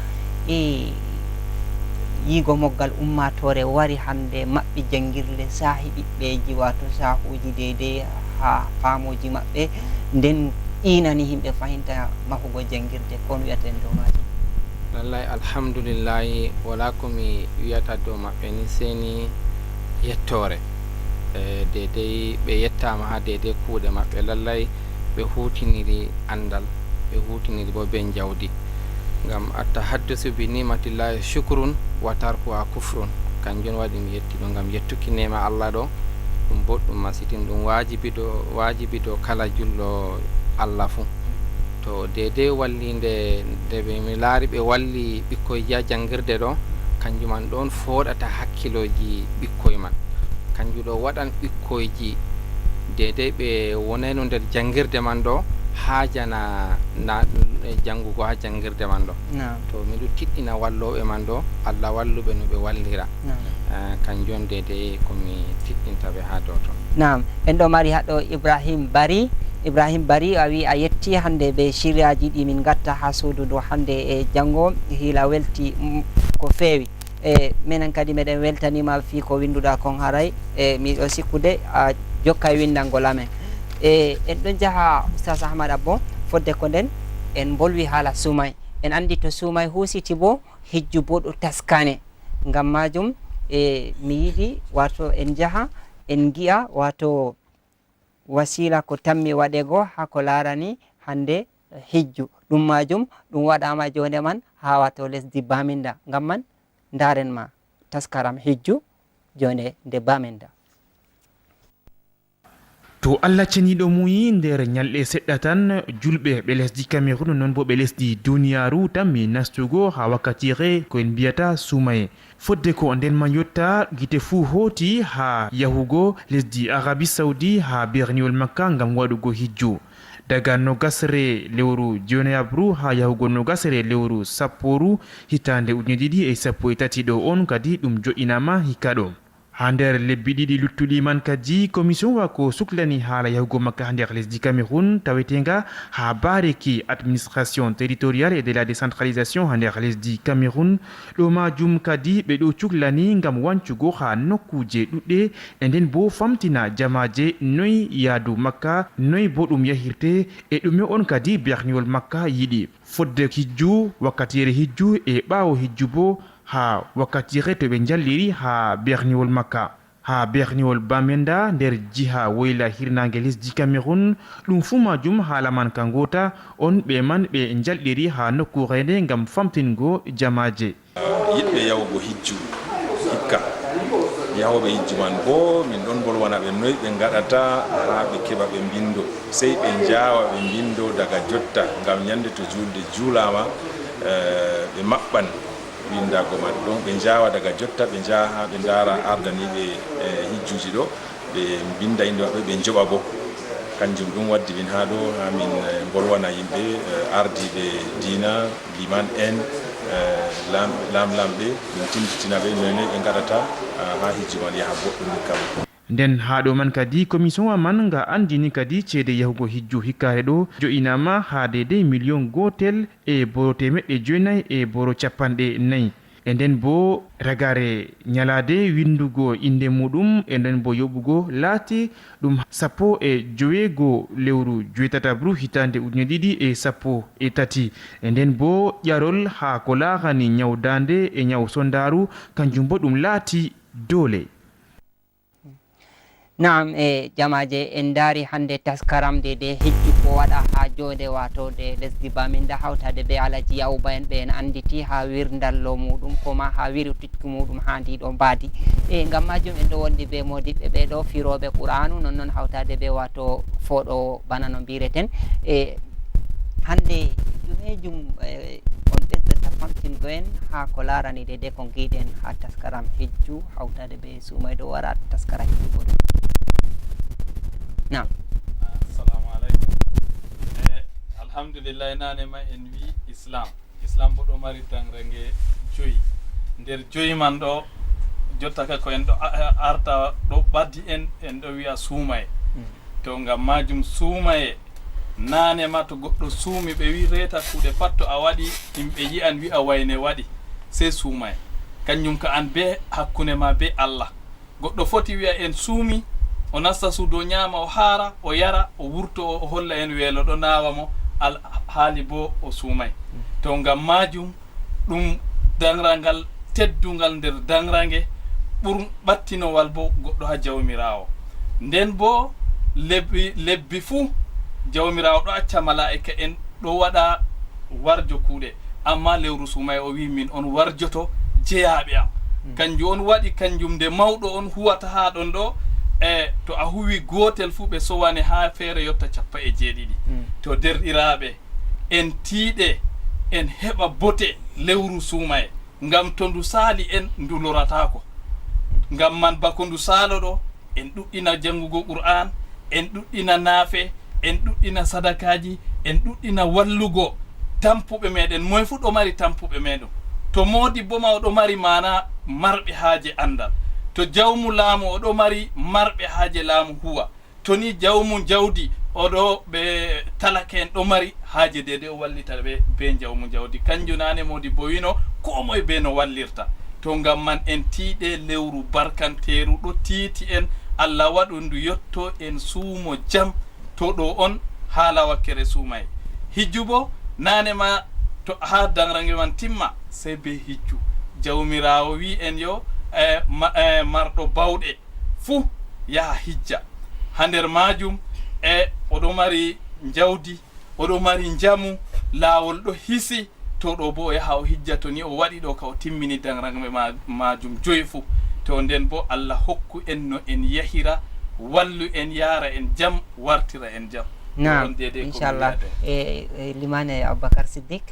yigo moggal ummatore wari hande maɓɓi jangirle sahi ɓiɓɓeji wato sahuji dedei ha faamuji maɓɓe nden inani himɓe fahinta mahugo jangirde kon wiyata en dow maji lallay alhamdulillahi wala komi wiyata dow maɓɓe ni seni yettore dedei ɓe yettama ha dedei kuuɗe maɓɓe lallay ɓe hutiniri andal ɓe hutiniri bo be jawdi ngam attahaddusu bi nimatillahi shukrun wa tarkuha kufrun kanjum waɗi mi yetti ɗo ngam yettuki nema Allah ɗo ɗum boɗɗum masitin ɗum wajibi ɗo kala julɗo Allah fu to dedei wallinde nde mi laari ɓe walli ɓikkoyji ha jangirde ɗo kanjuman ɗon foɗata hakkiloji ɓikkoye man kanjum ɗo waɗan ɓikkoyji dedei ɓe wonayno nder jangirde man ɗo haajana na jangugo ha jangirde man ɗo to miɗo tiɗɗina walloɓe man ɗo Allah walluɓe no ɓe wallira kanjum dedei komi tiɗɗintaɓe ha dow ton nam en ɗo mari haɗo Ibrahim Bari a wi a yetti hande be siriyaji ɗi min gatta ha suududu hande e jango hiila welti ko feewi minen kadi meɗen weltanima fi ko winduɗa kon haray miɗo sikkude a jokka windangol amen en ɗon jaaha oustas Ahmad Abbo fodde ko nden en bolwi haala suumay en andi to suumay husiti bo hijju bo ɗo taskane ngam majum mi yiɗi wato en jaaha en gi'a wato wasila ko tammi waɗego ha ko larani hande hijju ɗum majum ɗum waɗama jonde man ha wato lesdi Baminda ngam man daren ma taskaram hijju jonde nde bamenda. To Allah ceniɗo muyi nder ñalɗe seɗɗa tan julɓe ɓe lesdi Cameroun non bo ɓe lesdi duniyaru tan mi nastugo ha wakkatire ko en mbiyata sumaye fodde ko nden man yotta gite fuu hooti ha yahugo lesdi Arabie Saoudi ha berniwol makka ngam waɗugo hijju daga nogasre lewru jonayabru ha yahugo nogasre lewru sapporu hitande 2013 ɗo on kadi ɗum jo'inama hikka ɗo. ha nder lebbi ɗiɗi luttuɗi man kadi commission wa ko suklani haala yahugo makka ha nder lesdi Cameroun tawetenga ha bareki administration territoriale et de la décentralisation ha nder lesdi Cameroun ɗo majum kadi ɓe ɗo cuklani ngam wancugo ha nokkuje ɗuɗɗe e nden bo famtina jamaje noyi yaadu makka noyi bo ɗum yahirte e ɗume on kadi berniwol makka yiɗi fodde hijju wakkatire hijju e ɓawo hijju bo ha wakkatire to ɓe jalliri ha berniwol makka ha berniwol bamenda nder jiha woyla hirnage lesdi Cameroun ɗum fu majum haala man ka gota on ɓe man ɓe jalliri ha nokkure nde gam famtingo jamaje yiɗɓe yahugo hijju hikka yahoɓe hijju man bo min ɗon bolwana ɓe noyi ɓe gaɗata ha ɓe keɓa ɓe bindo sey ɓe jawa ɓe bindo daga jotta gam ñande to julde juulama ɓe maɓɓan windago man ɗon ɓe jawa daga jotta ɓe jaha ɓe dara ardaniɓe hijjuji ɗo ɓe binda inde maɓɓe ɓe joɓa bo kanjum ɗum waddi min ha ɗo ha min bolwana yimɓe ardiɓe dina liman en lamlamɓe min timtitinaɓe none ɓe gaɗata ha hijju man yaha boɗɗum ni kam. nden ha ɗo man kadi commission wa man nga andini kadi ceede yahugo hijju hikkare ɗo jo'inama ha dedei million gotel e boro temeɗɗe joynayi e boro capanɗe nayyi e nden bo ragare ñalade windugo inde muɗum e nden bo yoɓugo laati ɗum 15 lewru joytatabru hitande 2013 e nden bo ƴarol ha ko laarani ñawdande e ñaw sondaru kanjum bo ɗum laati doole. Naam jamaje en daari hande taskaram de hijju ko waɗa ha jode wato de lesdi baminda hawtade be alaji yawba en ɓe en anditi ha wirdallo muɗum koma ha wirtitki muɗum ha ndi ɗo mbadi ngam majum en ɗo wondi be modiɓɓe ɓe ɗo firoɓe qur'anu nonnoon hawtade be wato foɗo bana no mbireten hande ɗumejum on ɓesdata famtingo en ha ko larani de ko giɗen ha taskaram hijju hawtade be sumay ɗo wara taskara hijju goɗo. Naam. Assalamu alaikum. Alhamdulillah nane ma en wi islam bo ɗo mari dangrange joyi nder joyi man ɗo jotta ka ko en ɗo arta ɗo ɓaddi en ɗo wiya suumaye to ngam majum suumaye nane ma to goɗɗo suumi ɓe wi reta kuuɗe pat to a waɗi yimɓe yi'an wi'a wayne waɗi sey suumaye kanjum ka an be hakkunde ma be Allah goɗɗo foti wi'a en suumi o nasta suudu o ñaama o haara o yara o wurto o holla en weelo ɗo nawa mo haali bo o suumay to ngam majum ɗum dangrangal teddungal nder dangrange ɓur ɓattinowal bo goɗɗo ha jawmirawo nden bo lebbi fuu jawmirawo ɗo acca malaika en ɗo waɗa warjo kuuɗe amma lewru suumay o wi min on warjoto jeyaɓe am kanjum on waɗi kanjum nde mawɗo on huwata ha ɗon ɗo to a huwi gotel fuu ɓe sowane ha feere yotta 17 to derɗiraɓe en tiiɗe en heɓa bote lewru suumaye ngam to ndu saali en ndu loratako ngam man bako ndu saalo ɗo en ɗuɗɗina jangugo qur'an en ɗuɗɗina naafe en ɗuɗɗina sadakaji en ɗuɗɗina wallugo tampuɓe meɗen moye fuu ɗo mari tampuɓe meɗen to modi bo ma oɗo mari mana marɓe haaje andal to jawmu laamu oɗo mari marɓe haaje laamu huwa to ni jawmu jawdi oɗo ɓe talaka en ɗo mari haaje dede o wallita ɓe be jawmu jawdi kanjum nane modi bo wino ko moye be no wallirta to ngam man en tiiɗe lewru barkanteru ɗo tiiti en Allah waɗu ndu yotto en suumo jam to ɗo on haala wakkere suumay hijju bo nane ma to ha dangrange man timma sey be hijju jawmirawo wi en yo marɗo bawɗe fuu yaha hijja ha nder majum oɗo mari jawdi oɗo mari jamu laawol ɗo hisi to ɗo bo o yaha o hijja to ni o waɗi ɗo ka o timmini danranɓe majum joyi fuu to nden bo Allah hokku en no en yahira wallu en yaara en jam wartira en jam. Naam, inchallah. Limane Aboubacar Siddiq.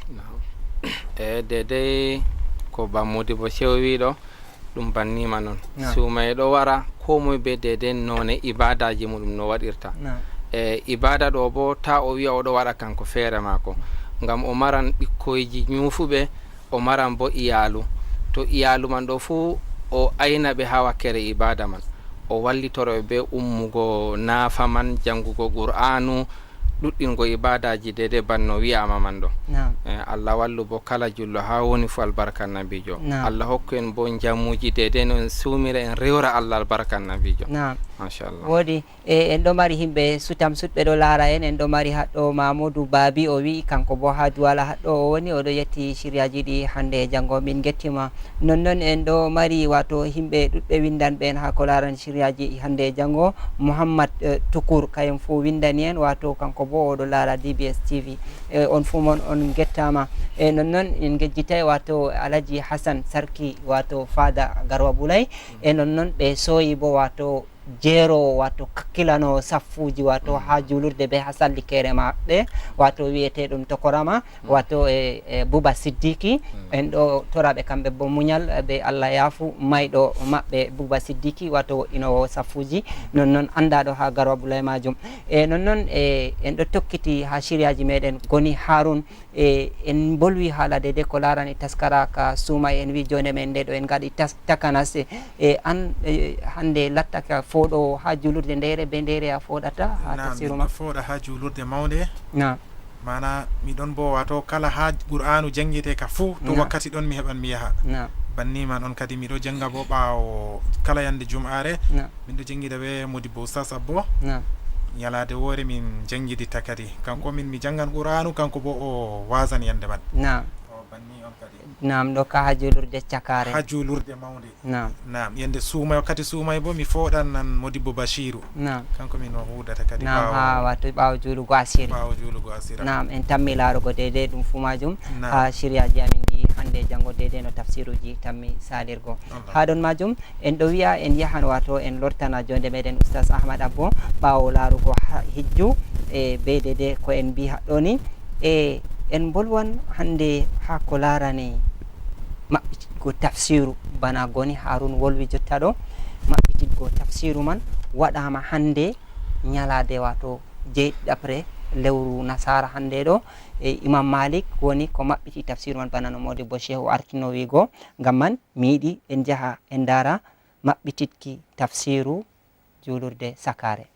Dede ko bammudi bo sewwi ɗo ɗum bannima noon suumay ɗo wara ko moye be dede none ibadaji muɗum no waɗirta ibada ɗo bo ta o wiya oɗo waɗa kanko feere maako ngam o maran ɓikkoyji ñuufuɓe o maran bo iyalu to iyalu man ɗo fuu o ayna ɓe ha wakkere ibada man o wallitoroɓe be ummugo naafa man jangugo qur'anu ɗuɗɗingo ibadaji dede banno wiyama man ɗo Allah wallu bo kala jullo ha woni fu albarka nabijo Allah hokku en bo jamuji dede no en sumira en rewra Allah albarka nabijo machallah wodi en ɗo mari himɓe sutam sutɓe ɗo laara en ɗo mari haɗɗo Mamadou Babi o wi kanko bo ha Duwala haɗɗo o woni oɗo yetti siriyaji ɗi hande e janggo min gettima nonnon en ɗo mari wato himɓe ɗuɗɓe windanɓe en ha ko larani siriyaji hande e janggo Mouhammad Tukur kayen fu windani en wato kanko bo oɗo laara DBS TV on fu mon on gettama nonnon en gejjitay wato Alaji Hassan Sarki wato Fada Garwa Bulay nonnon ɓe soyi bo wato jeero wato kakkilano saffuji wato ha julurde be ha sallikere maɓɓe wato wiyete ɗum tokorama wato Bouba Siddiki en ɗo toraɓe kamɓe bo muñal be Allah yaafu mayɗo maɓɓe Bouba Siddiki wato inowo saffuji nonnon andaɗo ha Garwa Bulay majum nonnon en ɗo tokkiti ha siriyaji meɗen goni Harun en bolwi haala dede ko larani taskara ka suuma en wi jonde men nde ɗo en gaɗi takanas an hande lattaka foɗo ha julurde ndere be ndere a foɗata ha tafsiru ma foɗa ha julurde mawde mana miɗon bo wato kala ha qur'anu jangete ka fuu to wakkati ɗon mi heɓan mi yaha bannima ɗon kadi miɗo janga bo ɓawo kala yande jum'are min ɗo jangida ɓe Modibbo Oustaz Abbo yalade woore min jangiditta kadi kanko min mi jangan qur'anu kanko bo o wasan yande man banni on kadi nam ɗo ka ha julurde cakare ha julurde mawde nam yande suumay wakkati suumay bo mi foɗan nan Modibbo Bashiru kanko min o hudata kadi ha wato ɓawo julugo asiri nam en tammi laarugo dede ɗum fu majum ha siriyaji amin ɗi hande janggo dede no tafsiruji tammi salirgo ha ɗon majum en ɗo wiya en yahan wato en lortana jonde meɗen Oustaz Ahmad Abbo ɓawo laarugo hijju be dede ko en mbi haɗɗo ni en bolwan hande ha ko larani maɓɓititgo tafsiru bana goni Harun wolwi jotta ɗo maɓɓititgo tafsiru man waɗama hande ñalade wato jeeɗiɗaɓre lewru nasara hande ɗo Imam Malik woni ko maɓɓiti tafsiru man bana no Modibbo Shehu arkino wigo ngam man mi yiɗi en jaha en dara maɓɓititki tafsiru julurde sakare.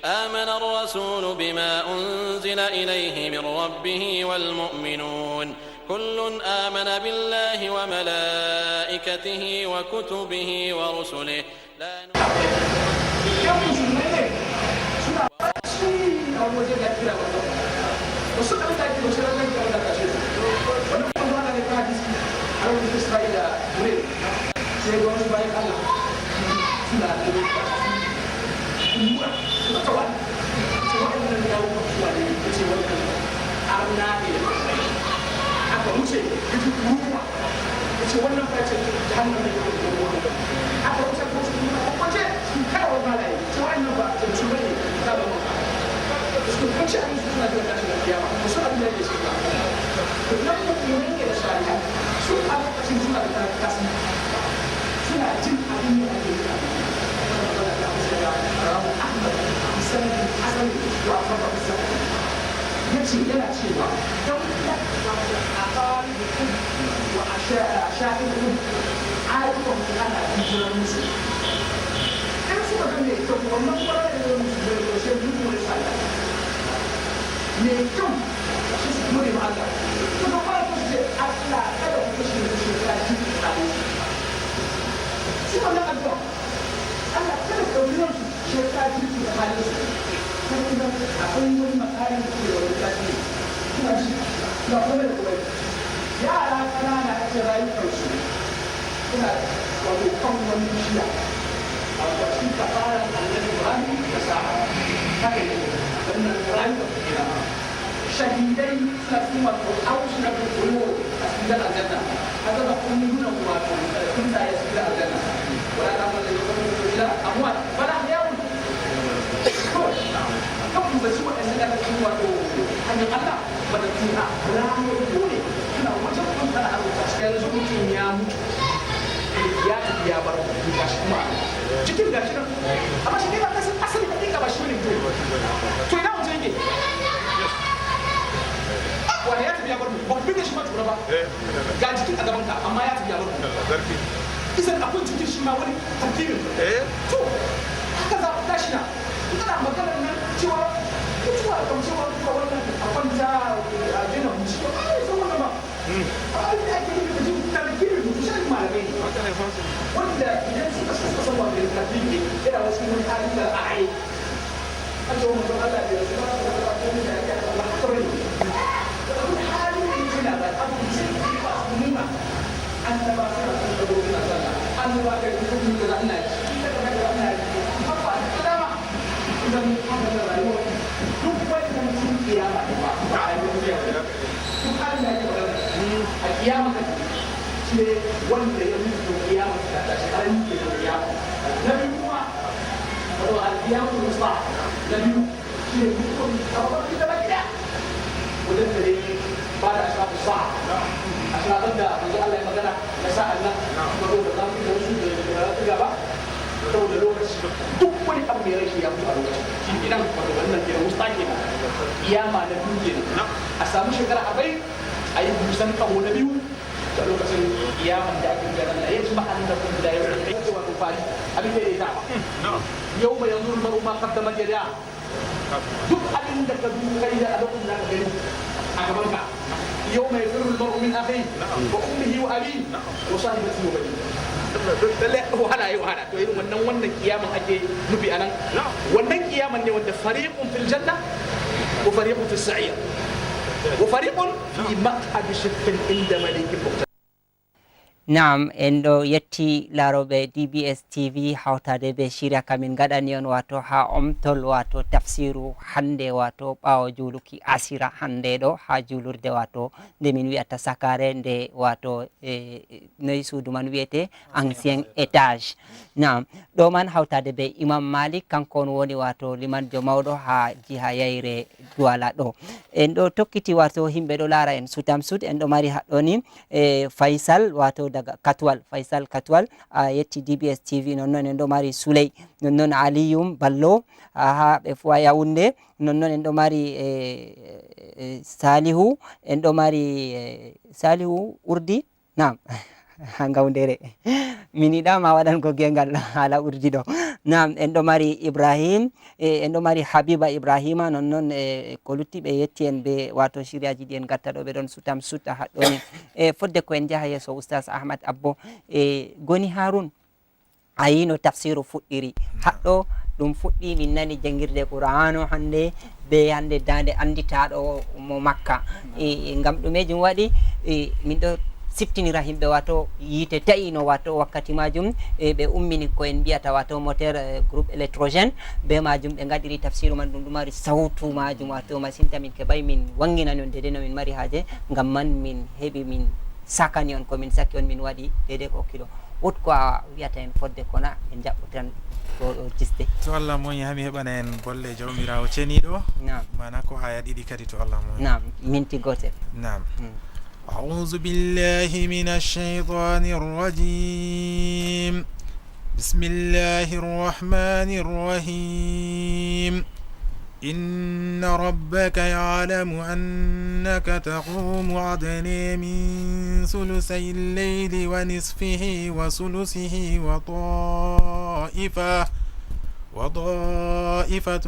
آمن الرسول بما أنزل إليه من ربه والمؤمنون كل آمن بالله وملائكته وكتبه ورسله شهيدين سنة أو سنة القلوب أسكن الجنة هذا نقول هنا هو كنت يسكن الجنة ولا تعمل إلى أموات فلا يوم كم بسوء أن أنا بسوء أن الله بدأتها لا يقولي أنا وجدت أنا أروح يرزقني يا ya tafi ya bar gashi kuma cikin gashi nan amma shi ne ba kasan asali da dinga ba shi ne to ina mutum yake wani ya tafi ya bar mu ba bin shi ma tura ba ga jikin a gaban ka amma ya tafi ya bar mu isan akwai cikin shi ma wani tartibin to haka za ku tashi na kana maganar nan cewa mutuwa kan cewa duka wannan a kwanta a dina mutu ai san wannan ba abin da ake yi da jin tartibin mutu shi malamai wanda idan suka san wanda tartibi yana wasu wani hali da ai an ce mutum Allah ya rasu ba da ya Allah kawai hali ne yana da abu sai ba su nuna annaba suna son da gobe na sallah annaba da kuma da Allah idan haka da rayuwa duk wannan cikin kiyama ne ba a yi duk halin da ake magana a kiyama ka ce wanda ya mutu kiyama ta tashi an yi da kiyama na biyu kuma wato al-kiyama musa na biyu shi ne mutum a wani da baki da wajen da ne ba da ashabu sa'a ashabun da manzo Allah ya magana na sa'an nan wato da zamu da wasu da gaba saboda lokaci duk wani abu mai rashi ya mutu a lokacin shi idan wato wannan ke musta kenan kiyama na biyu kenan a samu shekara 40 a yi busan kaho na biyu da lokacin kiyaman da ake gana na yanzu ba an da kun da yau da yake wato fari abin da ya ta yau mai yanzu maru ma kaddama jada duk abin da ka duka kai da lokacin da ka gani a gaban ka yau mai firul maru min akhi wa ummihi wa abi wa sahibatihi wa bani lalle wahala yi wahala to irin wannan kiyaman ake nufi anan wannan kiyaman ne wanda fariqun fil janna wa fariqun fis sa'ir wa fariqun fi maq'ad shirkin inda malikin muqtadir. Naam, en ɗo yetti laroɓe DBS TV hawtade be shirya kamin gaɗani on wato ha omtol wato tafsiru hande wato ɓawo juluki asira hande ɗo ha julurde wato nde min wiyata sakare nde wato noyi suudu man wiyete ancien étage. Naam, ɗo man hawtade be Imam Malik kanko on woni wato limanjo mawɗo ha jiha yayre Douala ɗo. En ɗo tokkiti wato himɓe ɗo lara en sutam sud en ɗo mari haɗɗo ni Faisal wato daga Katwal, Faisal Katwal yetti DBS TV nonnon en ɗo mari Souley nonnon Aliyum Ballo ha ɓe fu a Yaoundé nonnon en ɗo mari Salihu en ɗo mari Salihu Urdi nam ha Gawdere min yiɗama waɗango gengal hala urdi ɗo. Nam en ɗo mari Ibrahim en ɗo mari Habiba Ibrahima nonnon ko lutti ɓe yetti en be wato shiriyaji ɗi en gatta ɗo ɓe ɗon sutam sutta haɗɗoni fodde ko en jaha yesso Oustaz Ahmad Abbo goni Harun a yino tafsiru fuɗɗiri haɗɗo ɗum fuɗɗi min nani jangirde Qur'anu hande be hande dande anditaɗo mo Makka ngam ɗumejum waɗi min ɗo siftinira himɓe wato yite ta'ino wato wakkati majum ɓe ummini ko en mbiyata wato moteur groupe électrogène be majum ɓe gaɗiri tafsiru man ɗum ɗum mari sawtu majum wato masinta min keɓay min wangginani on dede no min mari haaje ngam man min heeɓi min sakani on komin sakki on min waɗi dede ko kilo wot ko a wiyata en fodde kona en jaɓɓutan ɗo jiste to Allah moƴi hami heɓana en bolle jawmirawo ceniɗo nam mana ko aya ɗiɗi kadi to Allah moƴi nam minti gotel nam أعوذ بالله من الشيطان الرجيم بسم الله الرحمن الرحيم إن ربك يعلم أنك تقوم أدنى من ثلثي الليل ونصفه وثلثه وطائفة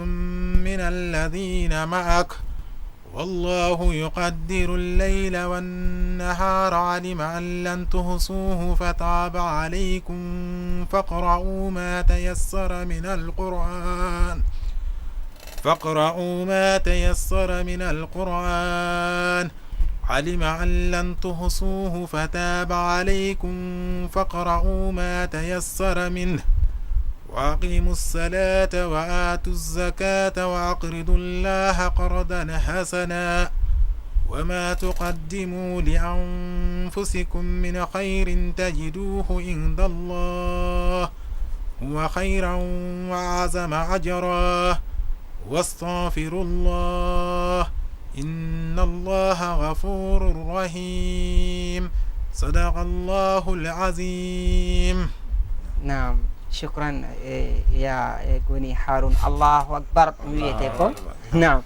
من الذين معك والله يقدر الليل والنهار علم أن لن تحصوه فتاب عليكم فاقرؤوا ما تيسر من القرآن علم أن لن تحصوه فتاب عليكم فاقرؤوا ما تيسر منه وأقيموا الصلاة وآتوا الزكاة وأقرضوا الله قرضا حسنا وما تقدموا لأنفسكم من خير تجدوه عند الله هو خيرا وأعظم أجرا واستغفروا الله إن الله غفور رحيم صدق الله العظيم. نعم شكرا يا غني هارون الله أكبر ويتكم. نعم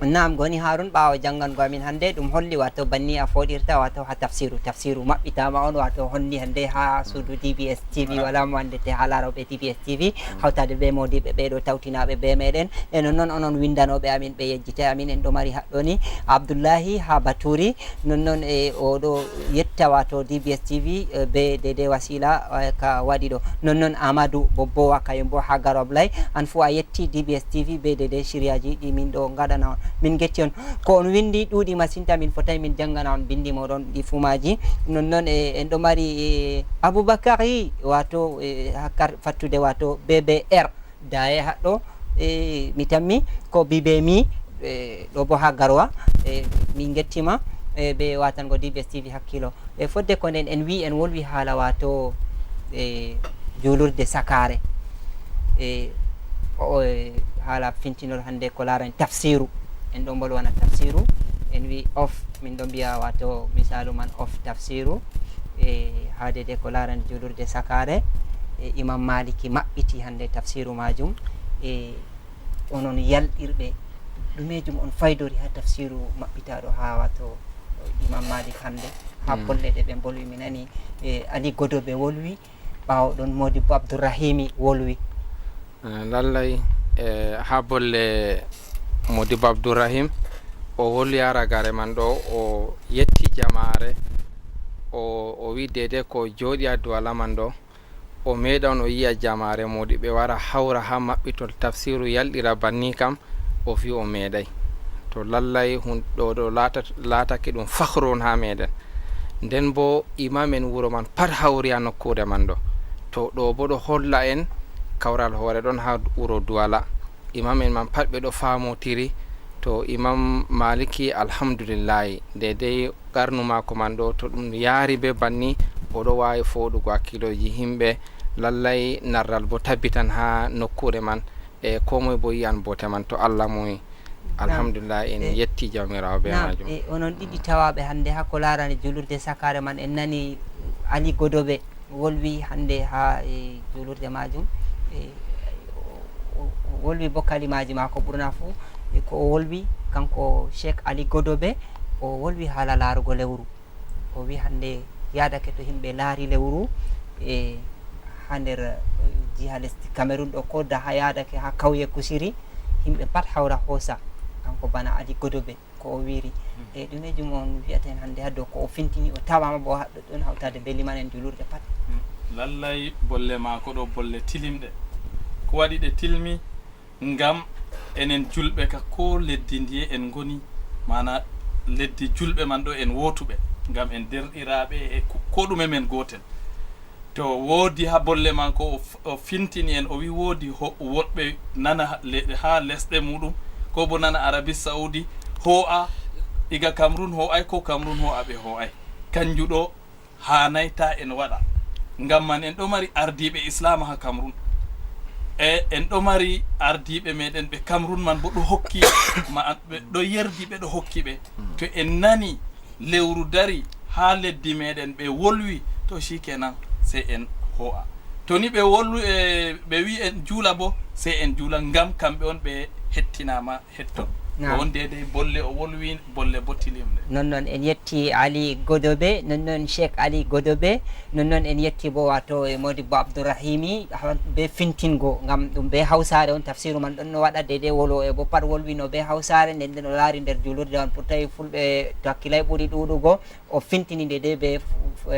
نعم غني هارون باو jangan go amin hande dum holli wato banni a fodirta wato ha tafsiru mabbitama on wato honni hande ha sudu DBS TV wala mo ande te halaro be DBS TV hawtade be modi be do tawtinabe be meden en non onon windanobe amin be yejjite amin en do mari haddoni Abdullahi ha Baturi non e o do yetta wato DBS TV be dede wasila ka wadi do non Amadou Bobbo wakayembo ha garoblay an fu a yetti DBS TV be dede shiriyaji di min do gadana min getti on ko on windi dudi masinta min fotay min jangana on bindi modon di fumaji non en do mari Aboubakari wato hakkar fattude wato BBR daye haddo mi tammi ko bibemi do bo ha garwa min gettima be watango DBS TV hakkilo fodde ko nden en wi en wolwi hala wato julurde sakare hala fintinol hande ko laran tafsiru en ɗo bolwana tafsiru en wi off min ɗo mbiya wato misalu man off tafsiru haade de ko laran julurde sakare imam maliki maɓɓiti hande tafsiru majum onon yalɗirɓe ɗumejum on faydori ha tafsiru maɓɓitaɗo ha wato imam malik hande ha bolle ɗe ɓe bolwi mi nani Ali Godoɓe wolwi ɓawo ɗon Modibo Abdourahimi wolwi lallay ha bolle Modibo Abdourahim o wolwi ragare man ɗo o yetti jamare o wi dede ko jooɗi ha dow alaman ɗo o meeɗan o yiya jamare Modiɓe wara hawra ha maɓɓitol tafsiru yalɗira banni kam o fi o meeɗay to lallay ɗo ɗo laatake ɗum fahru on ha meɗen nden bo imam en wuro man pat hawri ha nokkure man ɗo to ɗo bo ɗo holla en kawral hoore ɗon ha wuro Douala imam en man pat ɓe ɗo famotiri to imam maliki alhamdulillahi dedei qarnu mako man ɗo to ɗum yaari be banni oɗo wawi foɗugo hakkiloji himɓe lallay narral bo tabbitan ha nokkure man e komoye bo yiyan bote man to Allah muyi alhamdulillah en yetti jawmirawo be majum onon ɗiɗi tawaɓe hande hakko larani julurde sakare man en nani Ali Godoɓe wolwi hande ha julurde majum wolwi bo kalimaji mako ɓurna fo ko o wolwi kanko Cheikh Ali Godoɓe o wolwi haala laarugo lewru o wi hande yadake to himɓe laari lewru ha nder jiha lesdi Cameroun ɗo ko da ha yadake ha kawye Kusiri himɓe pat hawra hoosa kanko bana Ali Godoɓe ko o wiri ɗumejum on wiyaten hande ha dow ko o fintini o tawama bo haɗɗo ɗon hawtade be liman en julurde pat lallay bolle mako ɗo bolle tilimɗe ko waɗi ɗe tilmi ngam enen julɓe ka ko leddi ndiye en goni mana leddi julɓe man ɗo en wotuɓe ngam en derɗiraɓe e ko ɗume men gotel to woodi ha bolle mako o fintini en o wi woodi woɗɓe nana ha lesɗe muɗum ko bo nana Arabie Saoudi ho'a iga Cameroun ho'ay ko Cameroun ho'a ɓe ho'ay kanju ɗo hanayta en waɗa ngam man en ɗo mari ardiɓe islam ha Cameroun en ɗo mari ardiɓe meɗen ɓe Cameroun man bo ɗo hokki ɓe ɗo yerdi ɓe ɗo hokki ɓe to en nani lewru dari ha leddi meɗen ɓe wolwi to shikenan sey en ho'a to ni ɓe wolwi ɓe wi en juula bo sey en juula ngam kamɓe on ɓe hettinama hetton on dede bolle o wolwi bolle bo tilimde non en yetti Ali Godoɓe non Cheikh Ali Godoɓe non en yetti bo wato Modibo Abdourahimi be fintingo ngam ɗum be hawsare on tafsiru man ɗon no waɗa dede wolo e bo pat wolwino be hawsare nden o laari nder julurde on pour tawi fulɓe to hakkilay ɓuuri ɗuɗugo o fintini dede be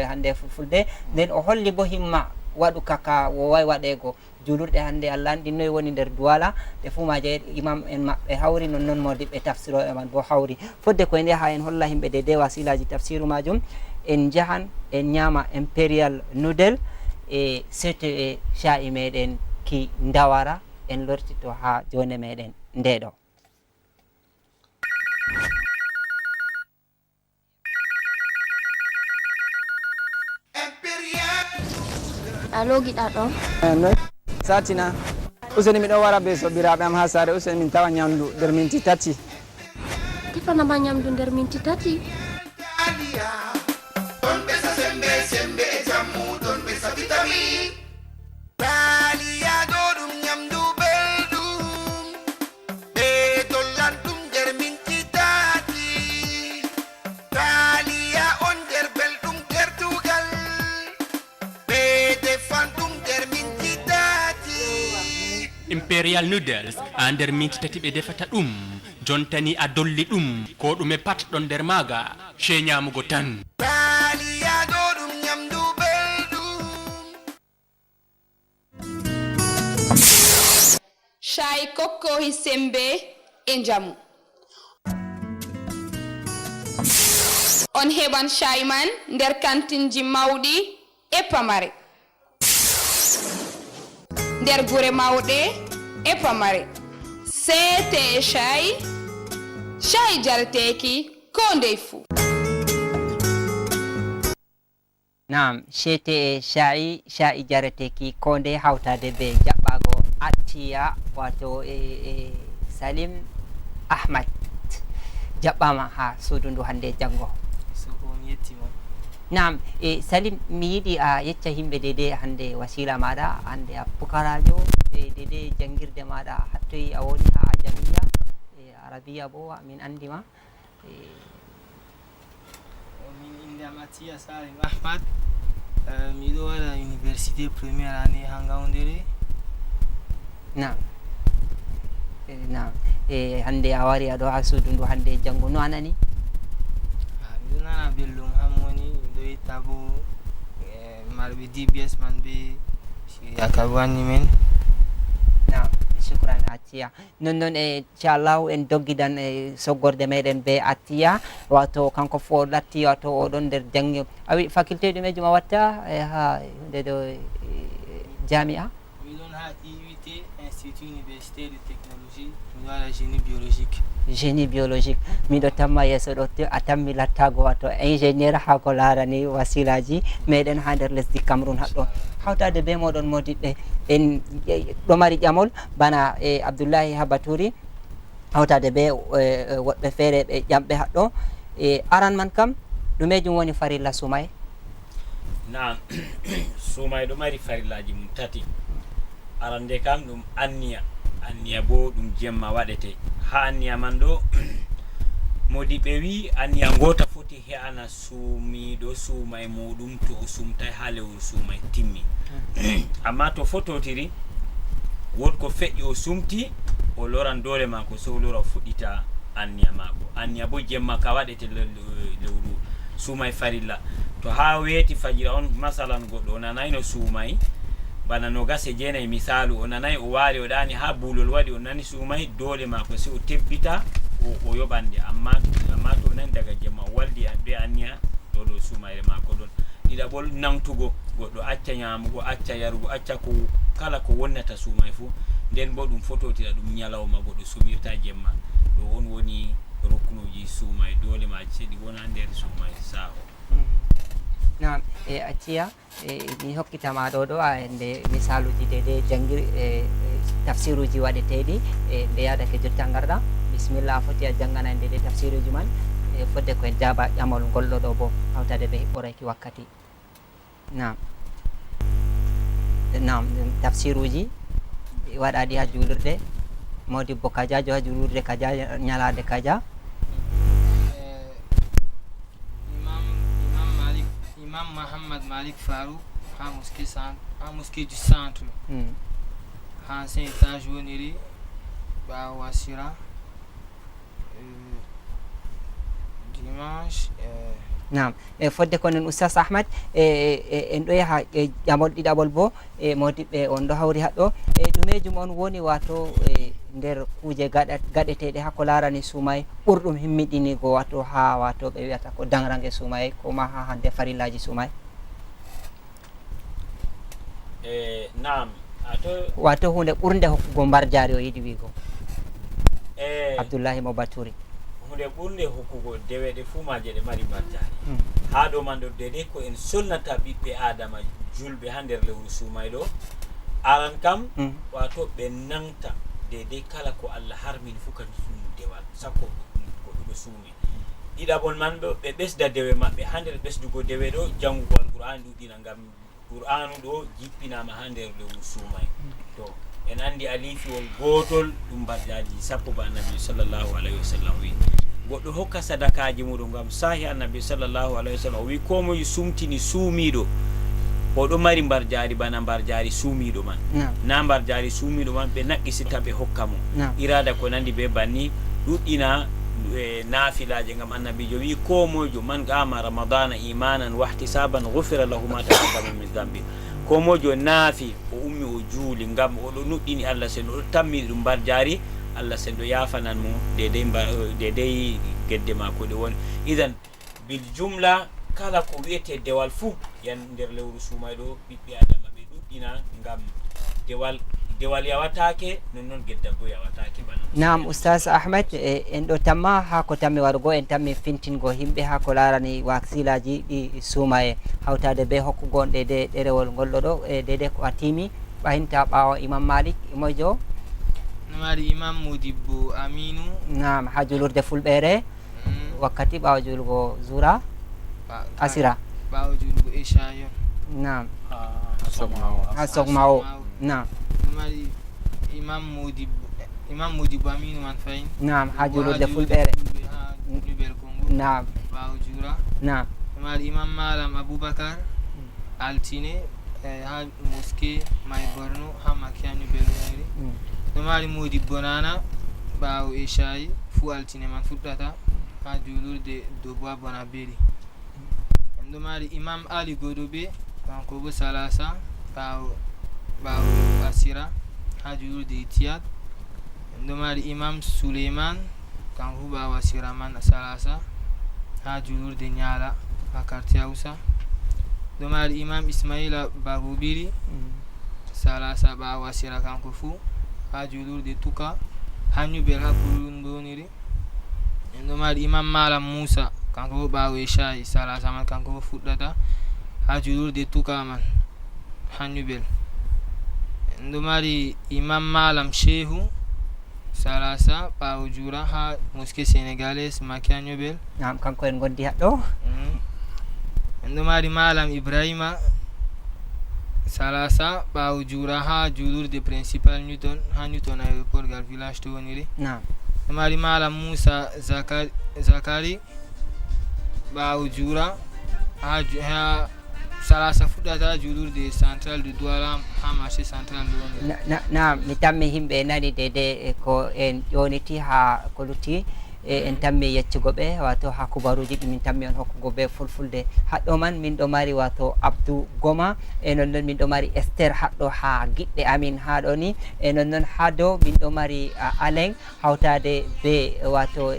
hande fulfulde nden o holli bo himma waɗu kaka woway waɗego julurde hande Allah andi noy woni nder Douala ɓe fu maje imam en maɓɓe hawri non modiɓe tafsiro e man bo hawri fodde koye nde ha en holla himɓe de wasilaji tafsiru majum en jahan en ñama imperial noodle e sete e sha'i meɗen ki ndawara en lortito ha jone meɗen ndeɗo. Alo giɗaɗo satina useni miɗo wara be sobiraɓe am ha sare useni min tawa ñamdu nder minti tati. tefanama ñamdu nder minti tati. Imperial noodles a nder minti tati ɓe defata ɗum jontani a dolli ɗum ko ɗume pat ɗon nder maga she ñamugo tan. Shayi kokkohi sembe e njamu. On heɓan shayi man nder kantinji mawɗi e pamare, nder gure mawɗe e pamare. Sete shayi jareteki ko ndey fu. Naam, shete sha'i jareteki ko nde hawtade be jaɓɓago attiya wato Salim Ahmad jaɓɓama ha suudu ndu hande jango. Naam, Salim mi yiɗi a yecca himɓe dede hande wasila maɗa hande a pukarajo dede jangirde maɗa hattoyi a woni ha ajamiya arabiya bo min andima. Min inde am Atiya Salim Ahmad, miɗo waɗa université première année ha Ngaoundéré. Naam, naam, hande a wari aɗo ha suudu ndu hande jango no anani? Miɗo nana belɗum hammoni miɗo yetta bo marɓe DBS man be yakaɓe wanni men. Naam, shukran Atiya. Non inchallahu en doggidan soggorde meɗen be Atiya wato kanko fo latti wato oɗon nder jangi awi faculté ɗumejum a watta ha hunde ɗo jami'a? Miɗon ha IUT Institut Universitaire de Technologie, miɗo waɗa génie biologique. Génie biologique, miɗo tamma yeeso ɗo a tammi lattago wato ingénieur ha ko larani wasilaji meɗen ha nder lesdi Cameroun haɗɗo. Hawtade be moɗon modiɓɓe en ɗo mari ƴamol bana Abdoullahi Habaturi hawtade be woɓɓe feere ɓe ƴamɓe haɗɗo. Aran man kam ɗumejum woni farilla sumay? Naam, sumay ɗo mari farillaji mum tati. Arande kam ɗum anniya bo ɗum jemma waɗete. Ha anniya man ɗo modiɓe wi anniya ngota foti he'ana suumiɗo suuma e muɗum to o sumtai ha lewru suumay timmi. Amma to fototiri wod ko feƴƴi o sumti o loran dole mako so lora fuɗɗita anniya mako. Anniya bo jemma ka waɗete lewru suumay farilla. To ha weeti fajira on masalan goɗɗo o nanay no suumay bana no gase jeenayi misalu o nanayi o waali o ɗani ha buulol waɗi o nani suumay dole mako si o tebbita o yoɓande amma to o nani daga jemma o waldi be anniya ɗo suumayre mako ɗon. ɗiɗaɓol namtugo goɗɗo acca ñamugo acca yarugo acca ko kala ko wonnata suumay fu nden bo ɗum fototira ɗum ñalawma goɗɗo sumirta jemma ɗo on woni ruknuji suumay dole ma ceɗi wona nder suumay saa o. Naam, Atiya mi hokkitama ɗo nde misaluji dede jangir tafsiruji waɗeteɗi nde yadake jotta garɗa bisimilla foti a jangana dede tafsiruji man fodde koye jaaba ƴamol golɗo ɗo bo hawtade ɓe hiɓɓoraki wakkati. Naam, naam, tafsiruji waɗaɗi ha julurde modibbo kajajo ha julurde kaja ñalade kaja. Imam Mohamed Malik Farouk ha mosquée du centre ha ancien étage woniri ɓawo wasira dimanche. Naam, fodde ko nen Oustaz Ahmad en ɗo yaha ƴamol ɗiɗaɓol bo modiɓɓe on ɗo hawri haɗɗo ɗumejum on woni wato nder kuje gaɗeteɗe ha ko larani suumay ɓurɗum himmiɗinigo wato ha wato ɓe wiyata ko dangrange suumay ko ma ha hande farillaji suumay? nam ato wato hunde ɓurde hokkugo mbar jaari o yiɗi wiigo abdoullahi mo baturi hunde ɓurde hokkugo deweɗe fuu maje ɗe mari mbar jaari ha ɗo man ɗo dede ko en solnata ɓiɓɓe adama julɓe ha nder lewru suumay ɗo aran kam wato ɓe nanta dede kala ko allah harmini fuu kadi ɗum dewal sakko ko ɗuɗo suumi ɗiɗaɓol man ɓe ɓesda dewe maɓɓe ha nder ɓesdugo dewe ɗo jangugo alqur'an ɗuɗɗina ngam qur'anu ɗo jippinama ha nder lewru suumay to en andi alifiwol gotol ɗum mbarjaji sappo ba annabi sallllahu alayhi wa sallam wi goɗɗo hokka sadakaji muɗum ngam sahi annabi sallllahu alayhi wa sallam o wi ko moye sumtini suumiɗo oɗo mari mbar jaari bana mbar jaari suumiɗo man na mbar jaari suumiɗo man ɓe naqqisita ɓe hokka mo irada ko nandi be banni ɗuɗɗina nafilaje ngam annabijo wi ko mojo man qama ramadana imanan wahtisaban ghufira lahu ma taqaddama min dhanbi ko mojo naafi o ummi o juuli ngam oɗo nuɗɗini allah sen oɗo tammini ɗum mbar jaari allah sen ɗo yafanan mo dedey gedde mako ɗe woni idan bil jumla kala ko wiyete dewal fuu yan nder lewru suumay ɗo ɓiɓɓe adama ɓe ɗuɗɗina ngam dewal yawatake nonnoon geddal bo yawatake bana nam oustas ahmed en ɗo tamma ha ko tammi warugo en tammi fintingo himɓe ha ko larani waksilaji ɗi suumaye hawtade be hokkugo ɗede ɗerewol ngolɗo ɗo dede ko a timi ɓahinta ɓawo imam malik mojo mari imam modibbo aminu nam ha julurde fulɓere wakkati ɓawo julgo zura asira ɓawo julgo ishayon nam ha sogmawo nam mari imam modibbo aminu man fayin nam ha julurde fulɓere ñubel kongo nam ɓawo jura nam mari imam malam aboubacar altine ha moské may borno ha makki ha ñubel eri ɗo mari modibbo nana ɓawo ishayi fuu altine man fuɗɗata ha julurde doboa bona beri en ɗo mari imam ali godoɓe kanko bo salasa ɓawo asira ha julurde itiyat en ɗo mari imam souleyman kanko ɓawo asira man salasa ha julurde ñaala ha quartier hausa ɗo mari imam ismaila bagobiri salasa ɓawo asira kanko fuu ha julurde tuka ha ñubel ha kulun boniri en ɗo mari imam malam moussa kanko bo ɓawo ishayi salasa man kanko bo fuɗɗata ha julurde tuka man ha ñubel en ɗo mari imam malam chehu salasa ɓawo jura ha moské sénégalais makki ha ñubel nam kanko en gondi haɗɗo en ɗo mari malam ibrahima salasa ɓawo jura ha julurde principal newton ha newton aéroport gal village to woniri ɗo mari malam moussa zakari ɓawo jura ha salasa fuɗɗata julurde central de douala ha marché central de woniri nam mi tammi himɓe nani dede ko en ƴoniti ha ko lutti en tammi yeccugo ɓe wato ha kubaruji ɗi min tammi on hokkugo be fulfulde haɗɗo man min ɗo mari wato abdou goma e nonnoon min ɗo mari ester haɗɗo ha giɗɗe amin ha ɗo ni e nonnoon ha dow min ɗo mari alen hawtade be wato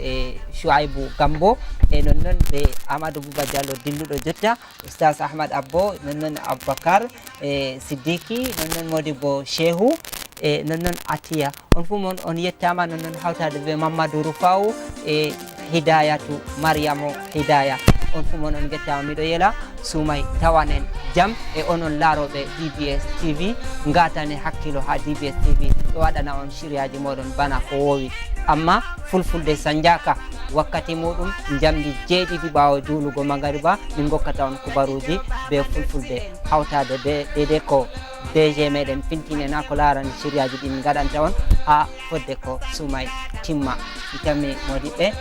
chouaibou gambo e nonnoon be amadou bouba diallo dilluɗo jotta oustas ahmad abbo nonnoon aboubacar e siddiki nonnoon modibbo cheikhou e nonnoon atiya on fu mon on yettama nonnoon hawtade be mamadou rufaou e hidayatu mariamo hidaya on fu mon on gettama miɗo yela suumay tawanen jaam e onon laaroɓe dbs tv gatane hakkilo ha dbs tv ɗo waɗana on siriyaji moɗon bana ko wowi amma fulfulde sandiaka wakkati muɗum jamdi 7 ɓawo julugo magariba min gokkata on kubaruji be fulfulde hawtade be dede ko DG meɗen fintine na ko larani siriyaji ɗin gaɗanta on ha fodde ko suumay timma mi tammi modiɓɓe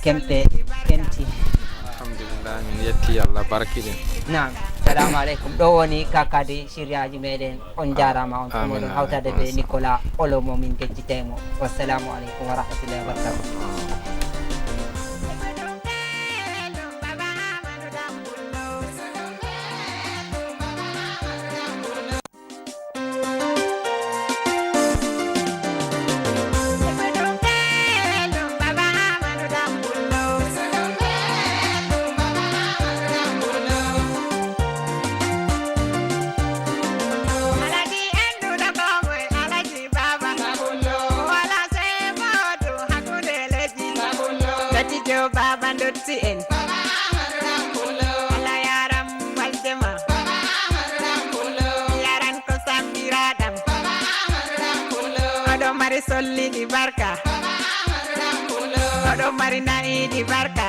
kempe kenti alhamdulillah min yetti allah barkiɗen nam salamu aleykum ɗo woni kakadi siriyaji meɗen on jarama on fumoɗon hawtade ɓe nicolas olomo min gejjitaymo wassalamu aleykum wa rahmatullahi wa barakatuh baba dotti en Allah yaram waljema yaran ko sambiraɗam oɗo mari solliɗi barka oɗo mari na'iɗi barka